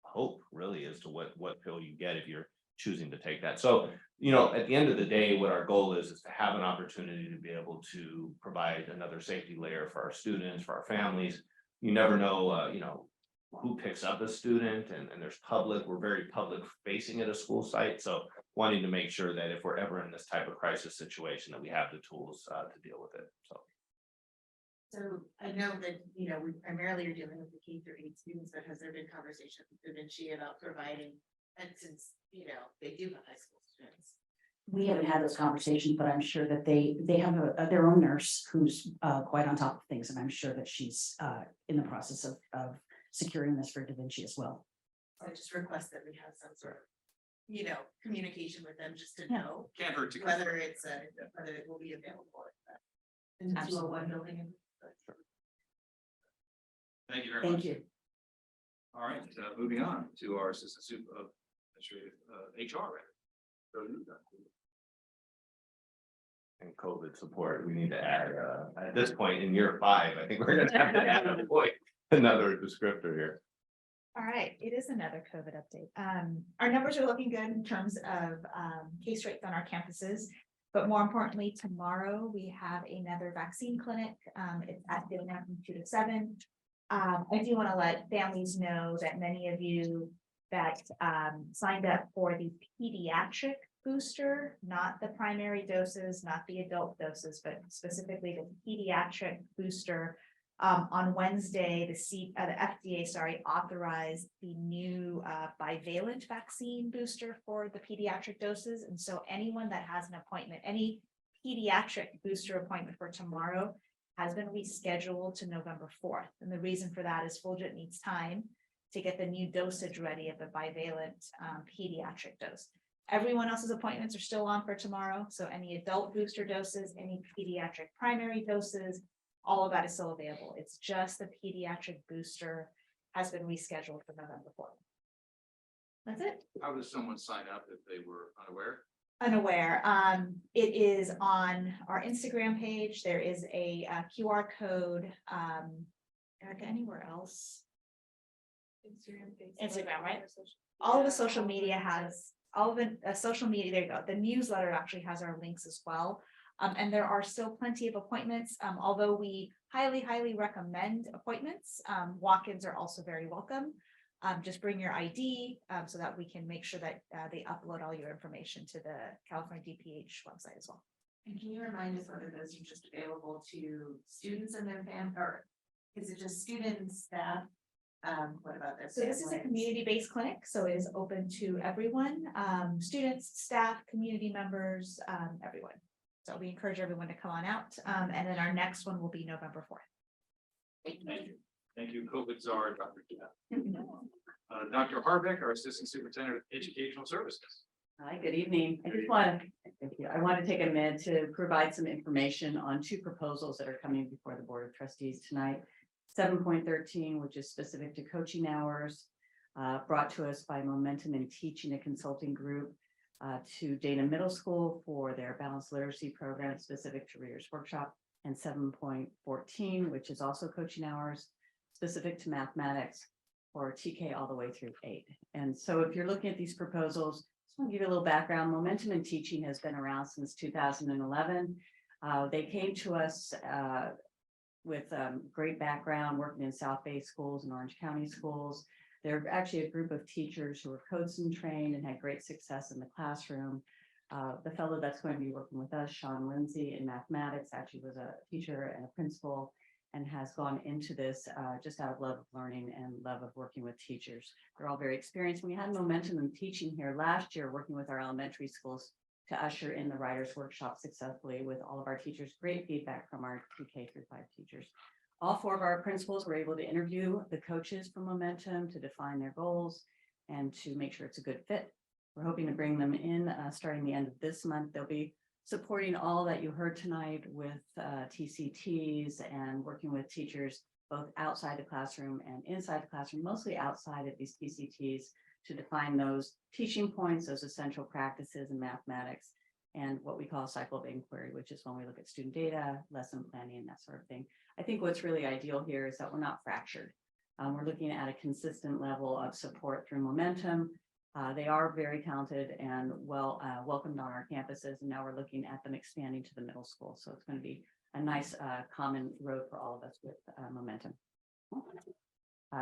hope, really, as to what pill you get if you're choosing to take that. So, at the end of the day, what our goal is to have an opportunity to be able to provide another safety layer for our students, for our families. You never know, who picks up a student, and there's we're very public facing at a school site. So wanting to make sure that if we're ever in this type of crisis situation, that we have the tools to deal with it. So I know that, we primarily are dealing with the K-8 students, but has there been conversation with Vinci about providing, and since, they do have high school students? We haven't had those conversations, but I'm sure that they have their own nurse who's quite on top of things, and I'm sure that she's in the process of securing this for Da Vinci as well. So I just request that we have some sort of, communication with them just to Yeah. know Can't hurt to. whether whether it will be available in the 201 building. Thank you very much. Thank you. All right, moving on to our assistant administrative, HR. And COVID support, we need to add, at this point in year 5, I think we're gonna have to add another descriptor here. All right, it is another COVID update. Our numbers are looking good in terms of case rates on our campuses. But more importantly, tomorrow we have another vaccine clinic. It's at Dana from 2 to 7. I do want to let families know that many of you that signed up for the pediatric booster, not the primary doses, not the adult doses, but specifically the pediatric booster. On Wednesday, the FDA, authorized the new bivalent vaccine booster for the pediatric doses. And so anyone that has an appointment, any pediatric booster appointment for tomorrow has been rescheduled to November 4th. And the reason for that is Fulgent needs time to get the new dosage ready of the bivalent pediatric dose. Everyone else's appointments are still on for tomorrow. So any adult booster doses, any pediatric primary doses, all of that is still available. It's just the pediatric booster has been rescheduled for November 4th. That's it. How does someone sign up if they were unaware? Unaware. It is on our Instagram page. There is a QR code. Erica, anywhere else? Instagram, right? All of the social media has, all of the social media, there you go. The newsletter actually has our links as well. And there are still plenty of appointments, although we highly recommend appointments. Walk-ins are also very welcome. Just bring your ID so that we can make sure that they upload all your information to the California DPH website as well. And can you remind us whether those are just available to students and their family, or is it just students, staff? What about their? So this is a community-based clinic, so it is open to everyone, students, staff, community members, everyone. So we encourage everyone to come on out. And then our next one will be November 4th. Thank you. Thank you, COVID czar, Dr. Dr. Harbeck, our Assistant Superintendent of Educational Services. Hi, good evening. I want to take a minute to provide some information on 2 proposals that are coming before the Board of Trustees tonight. 7.13, which is specific to coaching hours, brought to us by Momentum in Teaching, a consulting group to Dana Middle School for their balanced literacy program specific to Reader's Workshop, and 7.14, which is also coaching hours specific to mathematics for TK all the way through 8. And so if you're looking at these proposals, just want to give you a little background. Momentum in Teaching has been around since 2011. They came to us with great background working in South Bay schools and Orange County schools. They're actually a group of teachers who were CODSN trained and had great success in the classroom. The fellow that's going to be working with us, Sean Lindsay, in mathematics, actually was a teacher and a principal and has gone into this just out of love of learning and love of working with teachers. They're all very experienced. We had momentum in teaching here last year, working with our elementary schools to usher in the writers workshop successfully with all of our teachers. Great feedback from our pre-K through 5 teachers. All 4 of our principals were able to interview the coaches for Momentum to define their goals and to make sure it's a good fit. We're hoping to bring them in starting the end of this month. They'll be supporting all that you heard tonight with TCTs and working with teachers both outside the classroom and inside the classroom, mostly outside of these TCTs, to define those teaching points, those essential practices in mathematics, and what we call a cycle of inquiry, which is when we look at student data, lesson planning, and that sort of thing. I think what's really ideal here is that we're not fractured. We're looking at a consistent level of support through Momentum. They are very talented and welcomed on our campuses, and now we're looking at them expanding to the middle school. So it's going to be a nice common road for all of us with Momentum.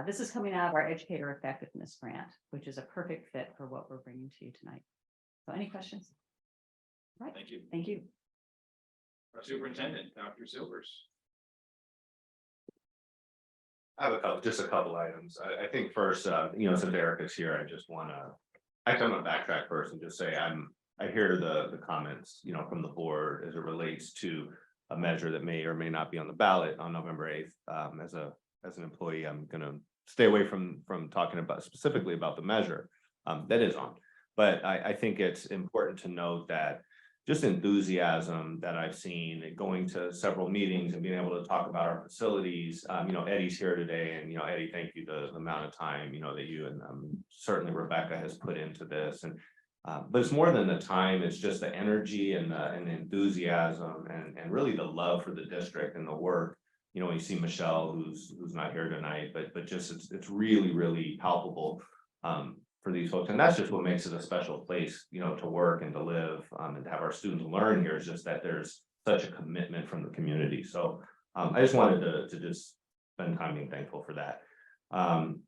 This is coming out of our Educator Effectiveness Grant, which is a perfect fit for what we're bringing to you tonight. So any questions? Right. Thank you. Thank you. Our superintendent, Dr. Silvers. I have just a couple items. I think first, since Erica's here, I just wanna, actually, I'm gonna backtrack first and just say I hear the comments, from the board as it relates to a measure that may or may not be on the ballot on November 8th. As an employee, I'm gonna stay away from talking about specifically about the measure that is on. But I think it's important to note that just enthusiasm that I've seen going to several meetings and being able to talk about our facilities. Eddie's here today, and Eddie, thank you the amount of time that you and certainly Rebecca has put into this. And but it's more than the time; it's just the energy and the enthusiasm and really the love for the district and the work. You see Michelle, who's not here tonight, but just it's really palpable. For these folks, and that's just what makes it a special place, to work and to live, and to have our students learn here, is just that there's such a commitment from the community. So I just wanted to just spend time being thankful for that.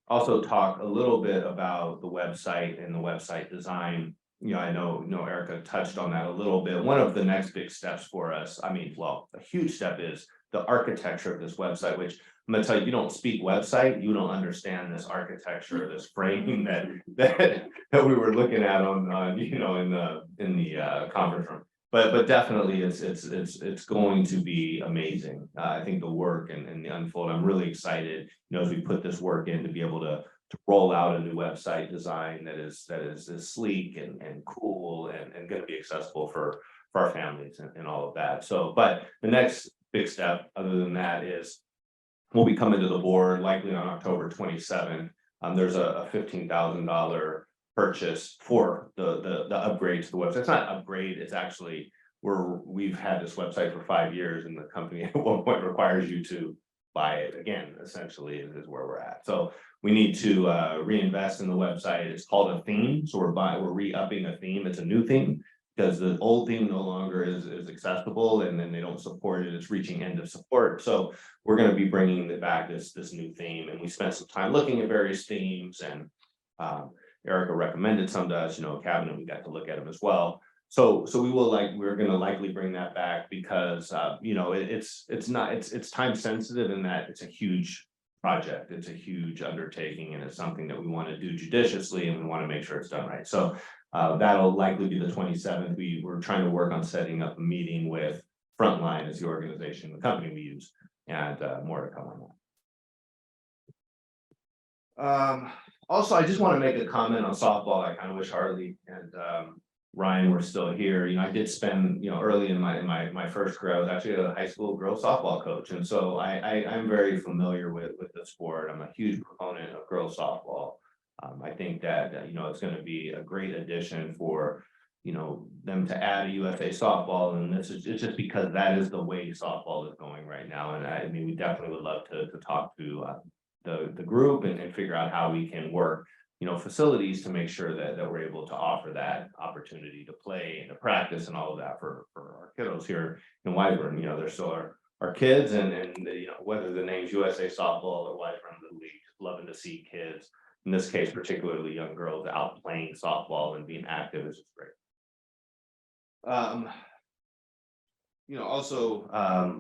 Also talk a little bit about the website and the website design. I know Erica touched on that a little bit. One of the next big steps for us, a huge step, is the architecture of this website, which I'm gonna tell you, you don't speak website, you don't understand this architecture, this framing that we were looking at on in the conference room. But definitely it's going to be amazing. I think the work and the unfold, I'm really excited, as we put this work in, to be able to roll out a new website design that is sleek and cool and going to be accessible for our families and all of that. So, but the next big step other than that is we'll be coming to the board likely on October 27th. There's a $15,000 purchase for the upgrade to the website. It's not an upgrade, it's actually we've had this website for 5 years, and the company at one point requires you to buy it again, essentially, is where we're at. So we need to reinvest in the website. It's called a theme. So we're re-upping a theme. It's a new theme because the old theme no longer is accessible, and then they don't support it. It's reaching end of support. So we're going to be bringing back this new theme, and we spent some time looking at various themes, and Erica recommended some to us, Cabinet, we got to look at them as well. So we're going to likely bring that back because it's time sensitive in that it's a huge project. It's a huge undertaking, and it's something that we want to do judiciously, and we want to make sure it's done right. So that'll likely be the 27th. We're trying to work on setting up a meeting with Frontline as the organization, the company we use, and more to come on that. Also, I just want to make a comment on softball. I kind of wish Harley and Ryan were still here. I did spend, early in my first career, I was actually a high school girls softball coach. And so I'm very familiar with the sport. I'm a huge proponent of girls softball. I think that, it's going to be a great addition for, them to add a USA softball. And it's just because that is the way softball is going right now. And we definitely would love to talk to the group and figure out how we can work facilities to make sure that we're able to offer that opportunity to play and to practice and all of that for our kiddos here in Wise-Burn. They're still our kids, and whether the name's USA Softball or Wise-Burn Little League, loving to see kids, in this case particularly young girls, out playing softball and being active is just great. also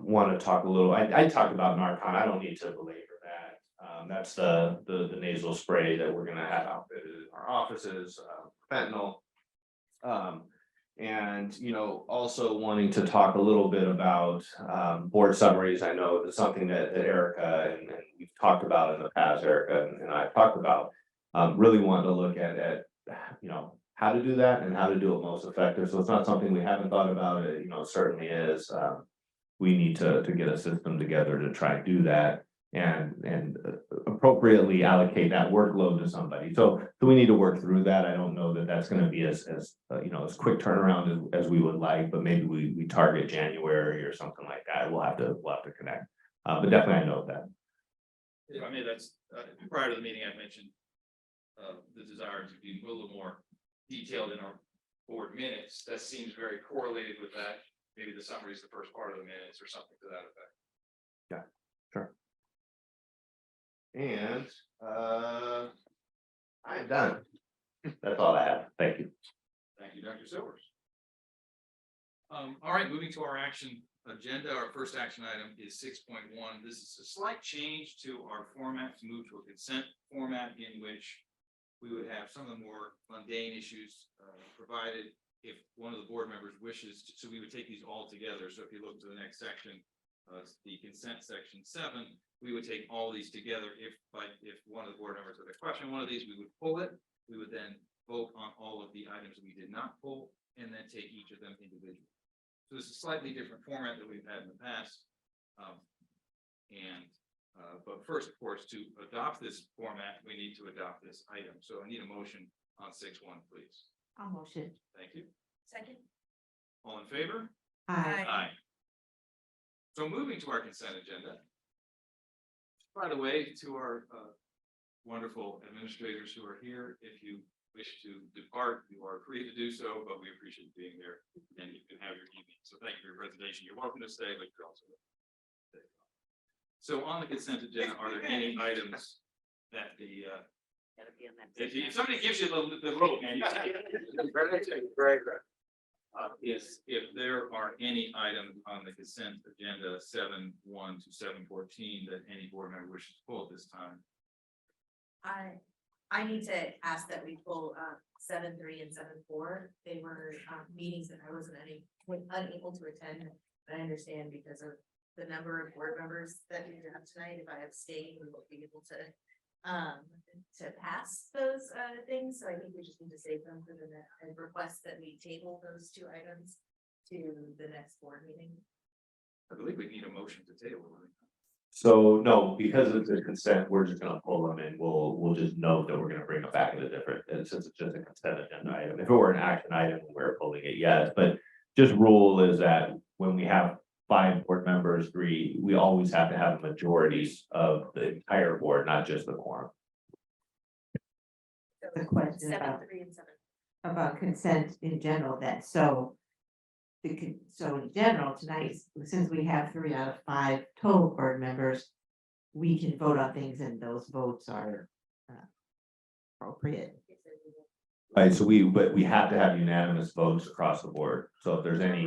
want to talk a little, I talked about Narcan, I don't need to belabor that. That's the nasal spray that we're gonna have outfitted in our offices, fentanyl. And, also wanting to talk a little bit about board summaries. I know it's something that Erica and we've talked about in the past, Erica and I've talked about. Really wanting to look at, how to do that and how to do it most effective. So it's not something we haven't thought about. It, certainly is. We need to get a system together to try and do that and appropriately allocate that workload to somebody. So we need to work through that. I don't know that that's going to be as quick turnaround as we would like, but maybe we target January or something like that. We'll have to connect. But definitely I know that. I mean, that's prior to the meeting, I mentioned the desire to be a little more detailed in our board minutes. That seems very correlated with that. Maybe the summary is the first part of the minutes or something to that effect. Yeah, sure. And I'm done. That's all I have. Thank you. Thank you, Dr. Silvers. All right, moving to our action agenda. Our first action item is 6.1. This is a slight change to our format to move to a consent format in which we would have some of the more mundane issues provided if one of the board members wishes to, so we would take these all together. So if you look to the next section, the consent section 7, we would take all these together. If one of the board members had a question, one of these, we would pull it. We would then vote on all of the items that we did not pull, and then take each of them individually. So this is a slightly different format that we've had in the past. But first, of course, to adopt this format, we need to adopt this item. So I need a motion on 6.1, please. I'll motion. Thank you. Second. All in favor? Aye. Aye. So moving to our consent agenda. By the way, to our wonderful administrators who are here, if you wish to depart, you are free to do so, but we appreciate you being here and you can have your evening. So thank you for your presentation. You're welcome to stay, but you're also. So on the consent agenda, are there any items that the if somebody gives you the rope, man, if there are any items on the consent agenda 7.1 to 7.14 that any board member wishes to pull at this time. I need to ask that we pull 7.3 and 7.4. They were meetings that I wasn't unable to attend. I understand because of the number of board members that we have tonight. If I abstain, we won't be able to pass those things. So I think we just need to save them for the next and request that we table those 2 items to the next board meeting. I believe we need a motion to table. So no, because of the consent, we're just gonna pull them and we'll just note that we're gonna bring it back in a different, and since it's just a consent agenda item. If it were an action item, we're pulling it, yes, but just rule is that when we have 5 board members, 3, we always have to have a majority of the entire board, not just the quorum. The question 7.3 and 7. about consent in general then, so. So in general, tonight, since we have 3 out of 5 total board members, we can vote on things and those votes are appropriate. Right, so but we have to have unanimous votes across the board, so if there's any,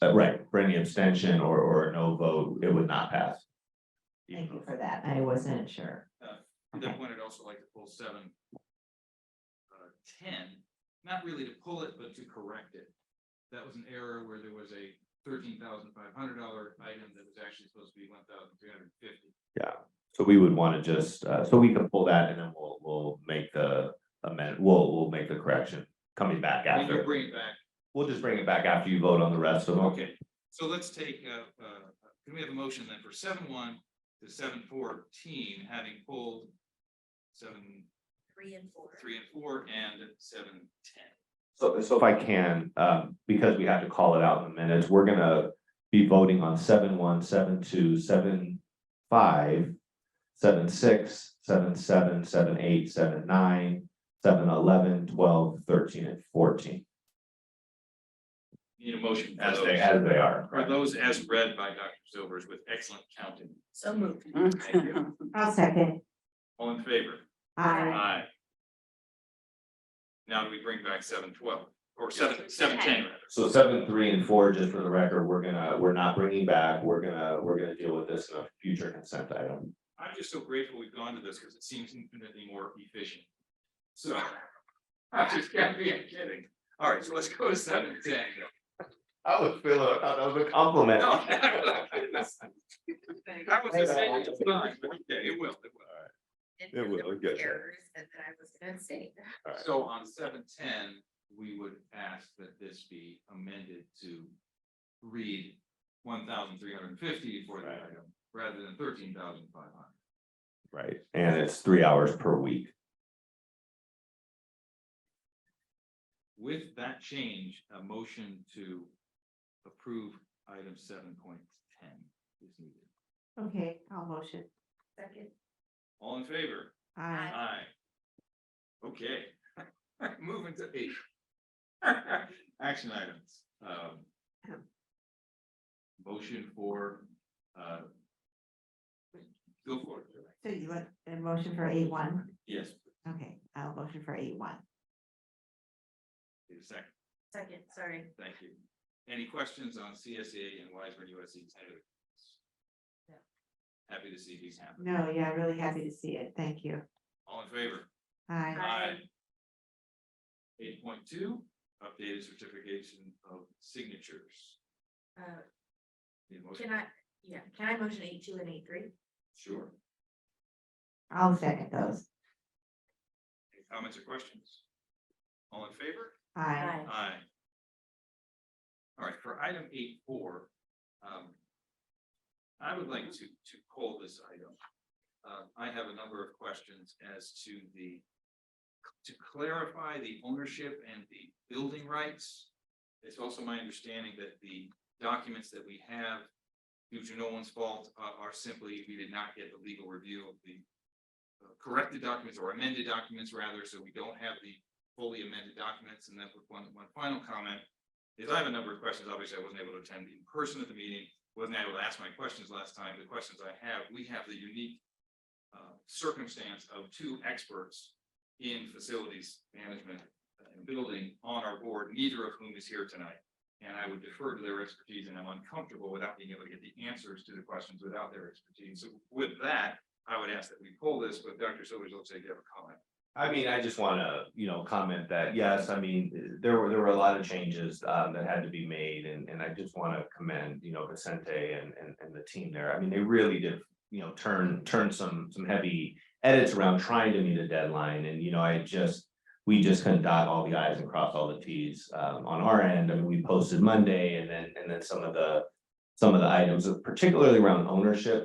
right, for any abstention or no vote, it would not pass. Thank you for that, I wasn't sure. To that point, I'd also like to pull 7.10, not really to pull it, but to correct it. That was an error where there was a $13,500 item that was actually supposed to be $1,350. Yeah, so we would want to just, so we can pull that and then we'll make the amendment, we'll make the correction coming back after. We'll bring it back. We'll just bring it back after you vote on the rest of them. Okay, so let's take, can we have a motion then for 7.1 to 7.14, having pulled 7.3 and 4 and 7.10. So if I can, because we have to call it out in the minutes, we're gonna be voting on 7.1, 7.2, 7.5, 7.6, 7.7, 7.8, 7.9, 7.11, 12, 13, and 14. Need a motion for As those. they are. Are those as read by Dr. Silvers with excellent counting? So moved. Thank you. I'll second. All in favor? Aye. Aye. Now do we bring back 7.12? or 7:10 rather. So 7, 3, and 4, just for the record, we're not bringing back, we're gonna deal with this in a future consent item. I'm just so grateful we've gone to this because it seems infinitely more efficient. So I'm just kidding. All right, so let's go to 7:10. I was feeling, I thought that was a compliment. No, I was just saying it's fine, but okay, it will. It will, good. Errors, and then I was gonna say. So on 7:10, we would ask that this be amended to read 1,350 for the item rather than 13,500. Right, and it's 3 hours per week. With that change, a motion to approve item 7.10 is needed. Okay, I'll motion. Second. All in favor? Aye. Aye. Okay, moving to 8. Action items. Motion for, go for it. So you want a motion for 8-1? Yes, Okay, I'll motion for 8-1. need a second. Second, sorry. Thank you. Any questions on CSEA and Wiseman USC tentative? Happy to see these happen. No, yeah, really happy to see it. Thank you. All in favor? Aye. Aye. 8.2, updated certification of signatures. Need a motion? Can I motion 8-2 and 8-3? Sure. I'll second those. Any comments or questions? All in favor? Aye. Aye. All right, for item 8.4, I would like to pull this item. I have a number of questions as to clarify the ownership and the building rights. It's also my understanding that the documents that we have, due to no one's fault, are simply, we did not get the legal review of the corrected documents or amended documents rather, so we don't have the fully amended documents. And then with one final comment is I have a number of questions. Obviously, I wasn't able to attend in person at the meeting, wasn't able to ask my questions last time. The questions I have, we have the unique circumstance of 2 experts in facilities management and building on our board, neither of whom is here tonight. And I would defer to their expertise, and I'm uncomfortable without being able to get the answers to the questions without their expertise. So with that, I would ask that we pull this, but Dr. Silvers, looks like you have a comment. I mean, I just wanna, comment that, yes, I mean, there were a lot of changes that had to be made, and I just wanna commend, Vicente and the team there. I mean, they really did, turn some heavy edits around trying to meet a deadline, and we just couldn't dot all the i's and cross all the t's on our end. I mean, we posted Monday, and then some of the items, particularly around ownership,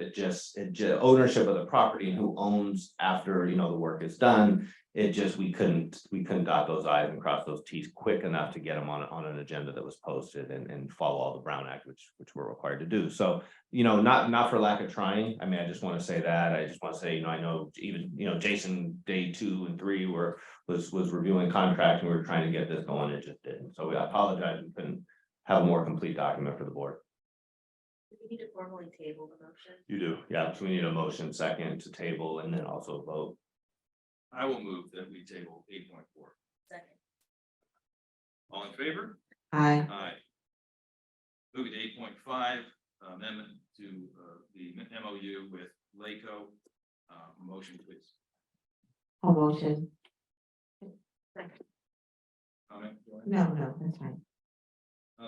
ownership of the property and who owns after, the work is done. We couldn't dot those i's and cross those t's quick enough to get them on an agenda that was posted and follow all the Brown Act, which we're required to do. So, not for lack of trying. I mean, I just want to say that. I just want to say, I know even, Jason, day 2 and 3 was reviewing contract, and we were trying to get this going. It just didn't. So I apologize. We couldn't have a more complete document for the board. We need to formally table the motion. You do, yeah, so we need a motion second to table and then also vote. I will move that we table 8.4. Second. All in favor? Aye. Aye. Moving to 8.5, amendment to the MOU with LACO. Motion, please. I'll motion. Second. Comment? No, that's fine.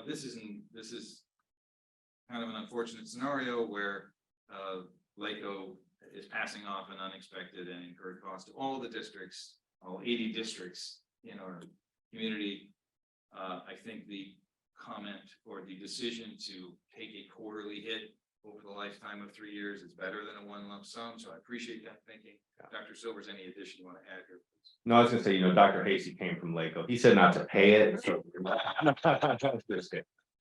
This is kind of an unfortunate scenario where LACO is passing off an unexpected and incurred cost to all the districts, all 80 districts in our community. I think the comment or the decision to take a quarterly hit over the lifetime of 3 years is better than a one lump sum. So I appreciate that thinking. Dr. Silvers, any addition you want to add here? Please? No, I was gonna say, Dr. Hasty came from LACO. He said not to pay it, so.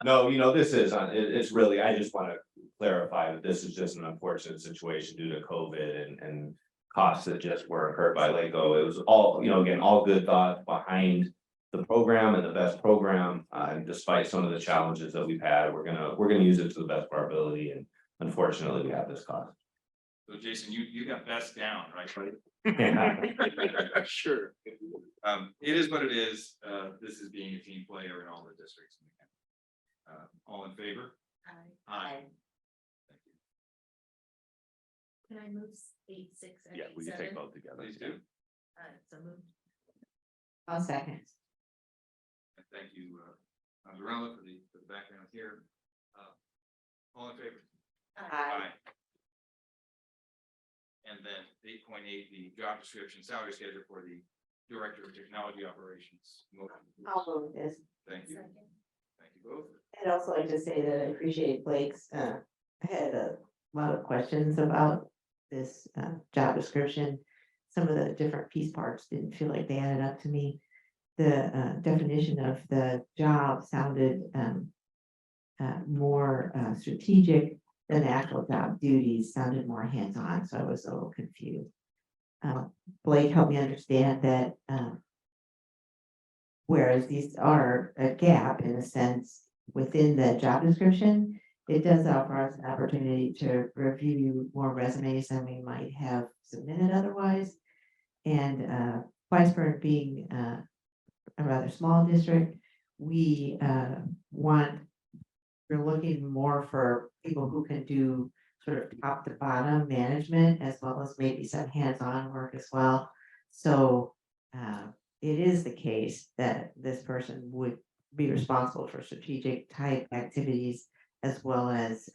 No, this is, it's really, I just want to clarify that this is just an unfortunate situation due to COVID and costs that just were incurred by LACO. It was all, again, all good thoughts behind the program and the best program. And despite some of the challenges that we've had, we're gonna use it to the best of our ability. And unfortunately, we have this cost. So Jason, you got best down, right? Sure. It is what it is. This is being a team player in all the districts. All in favor? Aye. Thank you. Can I move 8, 6, and Yeah, 8, we can 7? take both together. Please do. So moved. I'll second. And thank you, Azarella, for the background here. All in favor? Aye. And then 8.8, the job description salary schedule for the Director of Technology Operations. I'll move this. Thank you. Thank you both. I'd also like to say that I appreciate Blake's, I had a lot of questions about this job description. Some of the different piece parts didn't feel like they added up to me. The definition of the job sounded more strategic than the actual job duties, sounded more hands-on, so I was a little confused. Blake helped me understand that whereas these are a gap in a sense within the job description, it does offer us an opportunity to review more resumes than we might have submitted otherwise. And Weisburg being a rather small district, we're looking more for people who can do sort of top to bottom management as well as maybe some hands-on work as well. So it is the case that this person would be responsible for strategic type activities as well as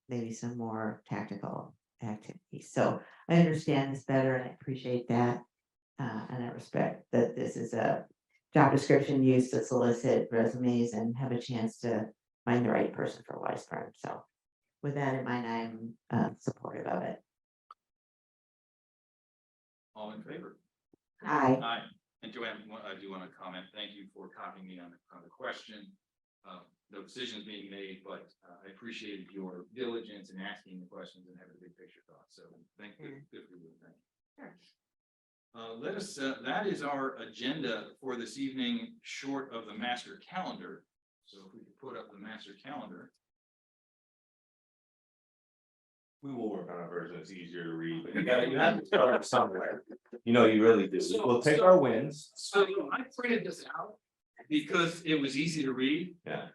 maybe some more tactical activities. So I understand this better and I appreciate that. And I respect that this is a job description used to solicit resumes and have a chance to find the right person for Weisburg. So with that in mind, I'm supportive of it. All in favor? Aye. Aye. And Joanne, I do want to comment. Thank you for copying me on the question. No decisions being made, but I appreciated your diligence in asking the questions and having a big picture thought. So thank you. Good for you. Thank you. Let us, that is our agenda for this evening, short of the master calendar. So if we could put up the master calendar. We will work on a version that's easier to read, but you have to start somewhere. You know, you really do. We'll take our wins. So I printed this out because it was easy to read. Yeah.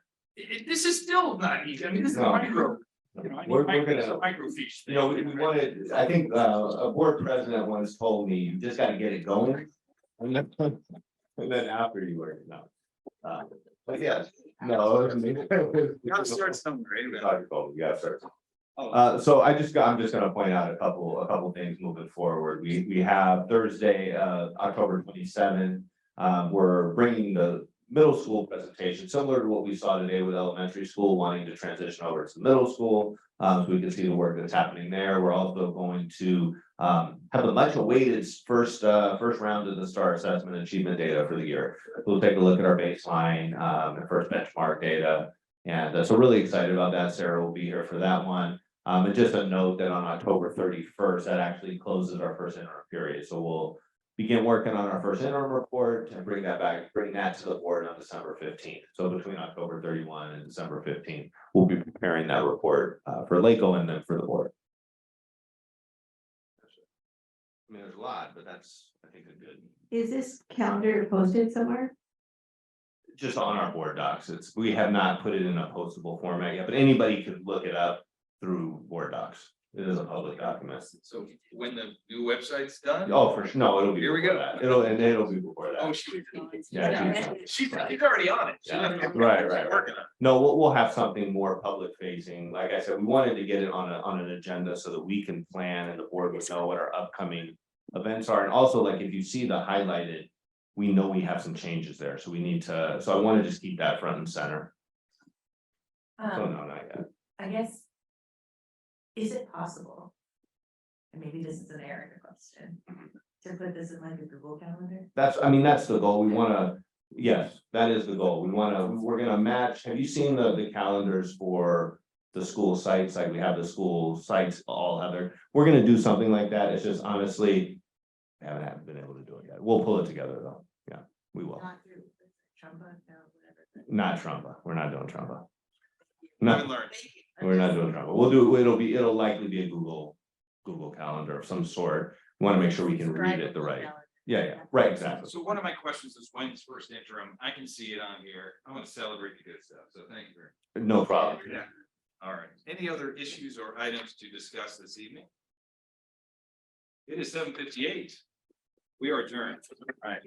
This is still not easy. I mean, this is No. micro. You know, I need We're micro gonna, microfiche. you know, we wanted, I think, a board president once told me, you just gotta get it going. And then after you work it out. But yes, no. You gotta start somewhere. You gotta start. So I'm just gonna point out a couple things moving forward. We have Thursday, October 27th. We're bringing the middle school presentation, similar to what we saw today with elementary school, wanting to transition over to middle school. So we can see the work that's happening there. We're also going to have a much awaited first round of the STAR assessment achievement data for the year. We'll take a look at our baseline and first benchmark data. And so really excited about that. Sarah will be here for that one. And just a note that on October 31st, that actually closes our first interim period. So we'll begin working on our first interim report and bring that to the board on December 15th. So between October 31 and December 15th, we'll be preparing that report for LACO and then for the board. I mean, there's a lot, but that's, I think, a good. Is this calendar posted somewhere? Just on our board docs. We have not put it in a postable format yet, but anybody could look it up through board docs. It is a public document. So when the new website's done? Oh, for sure. No, it'll be. Here we before go. that. It'll be before that. Oh, shoot. Yeah. She's already on it. Yeah. Right. Working on it. No, we'll have something more public facing. Like I said, we wanted to get it on an agenda so that we can plan and the board would know what our upcoming events are. And also, like, if you see the highlighted, we know we have some changes there. So we need to, so I want to just keep that front and center. So no, not yet. I guess. Is it possible? And maybe this is an Erica question, to put this in like a Google Calendar? That's the goal. We wanna, yes, that is the goal. We're gonna match, have you seen the calendars for the school sites? Like we have the school sites all other, we're gonna do something like that. It's just honestly, we haven't been able to do it yet. We'll pull it together though. Yeah, we will. Not through Trumba, no, whatever. Not Trumba. We're not doing Trumba. Live and No, learn. we're not doing Trumba. It'll likely be a Google Google Calendar of some sort. We want to make sure we can read it the right. Yeah, right, exactly. So one of my questions is when's first interim? I can see it on here. I want to celebrate the good stuff, so thank you. No problem. Yeah. All right. Any other issues or items to discuss this evening? It is 7:58. We are adjourned. All right.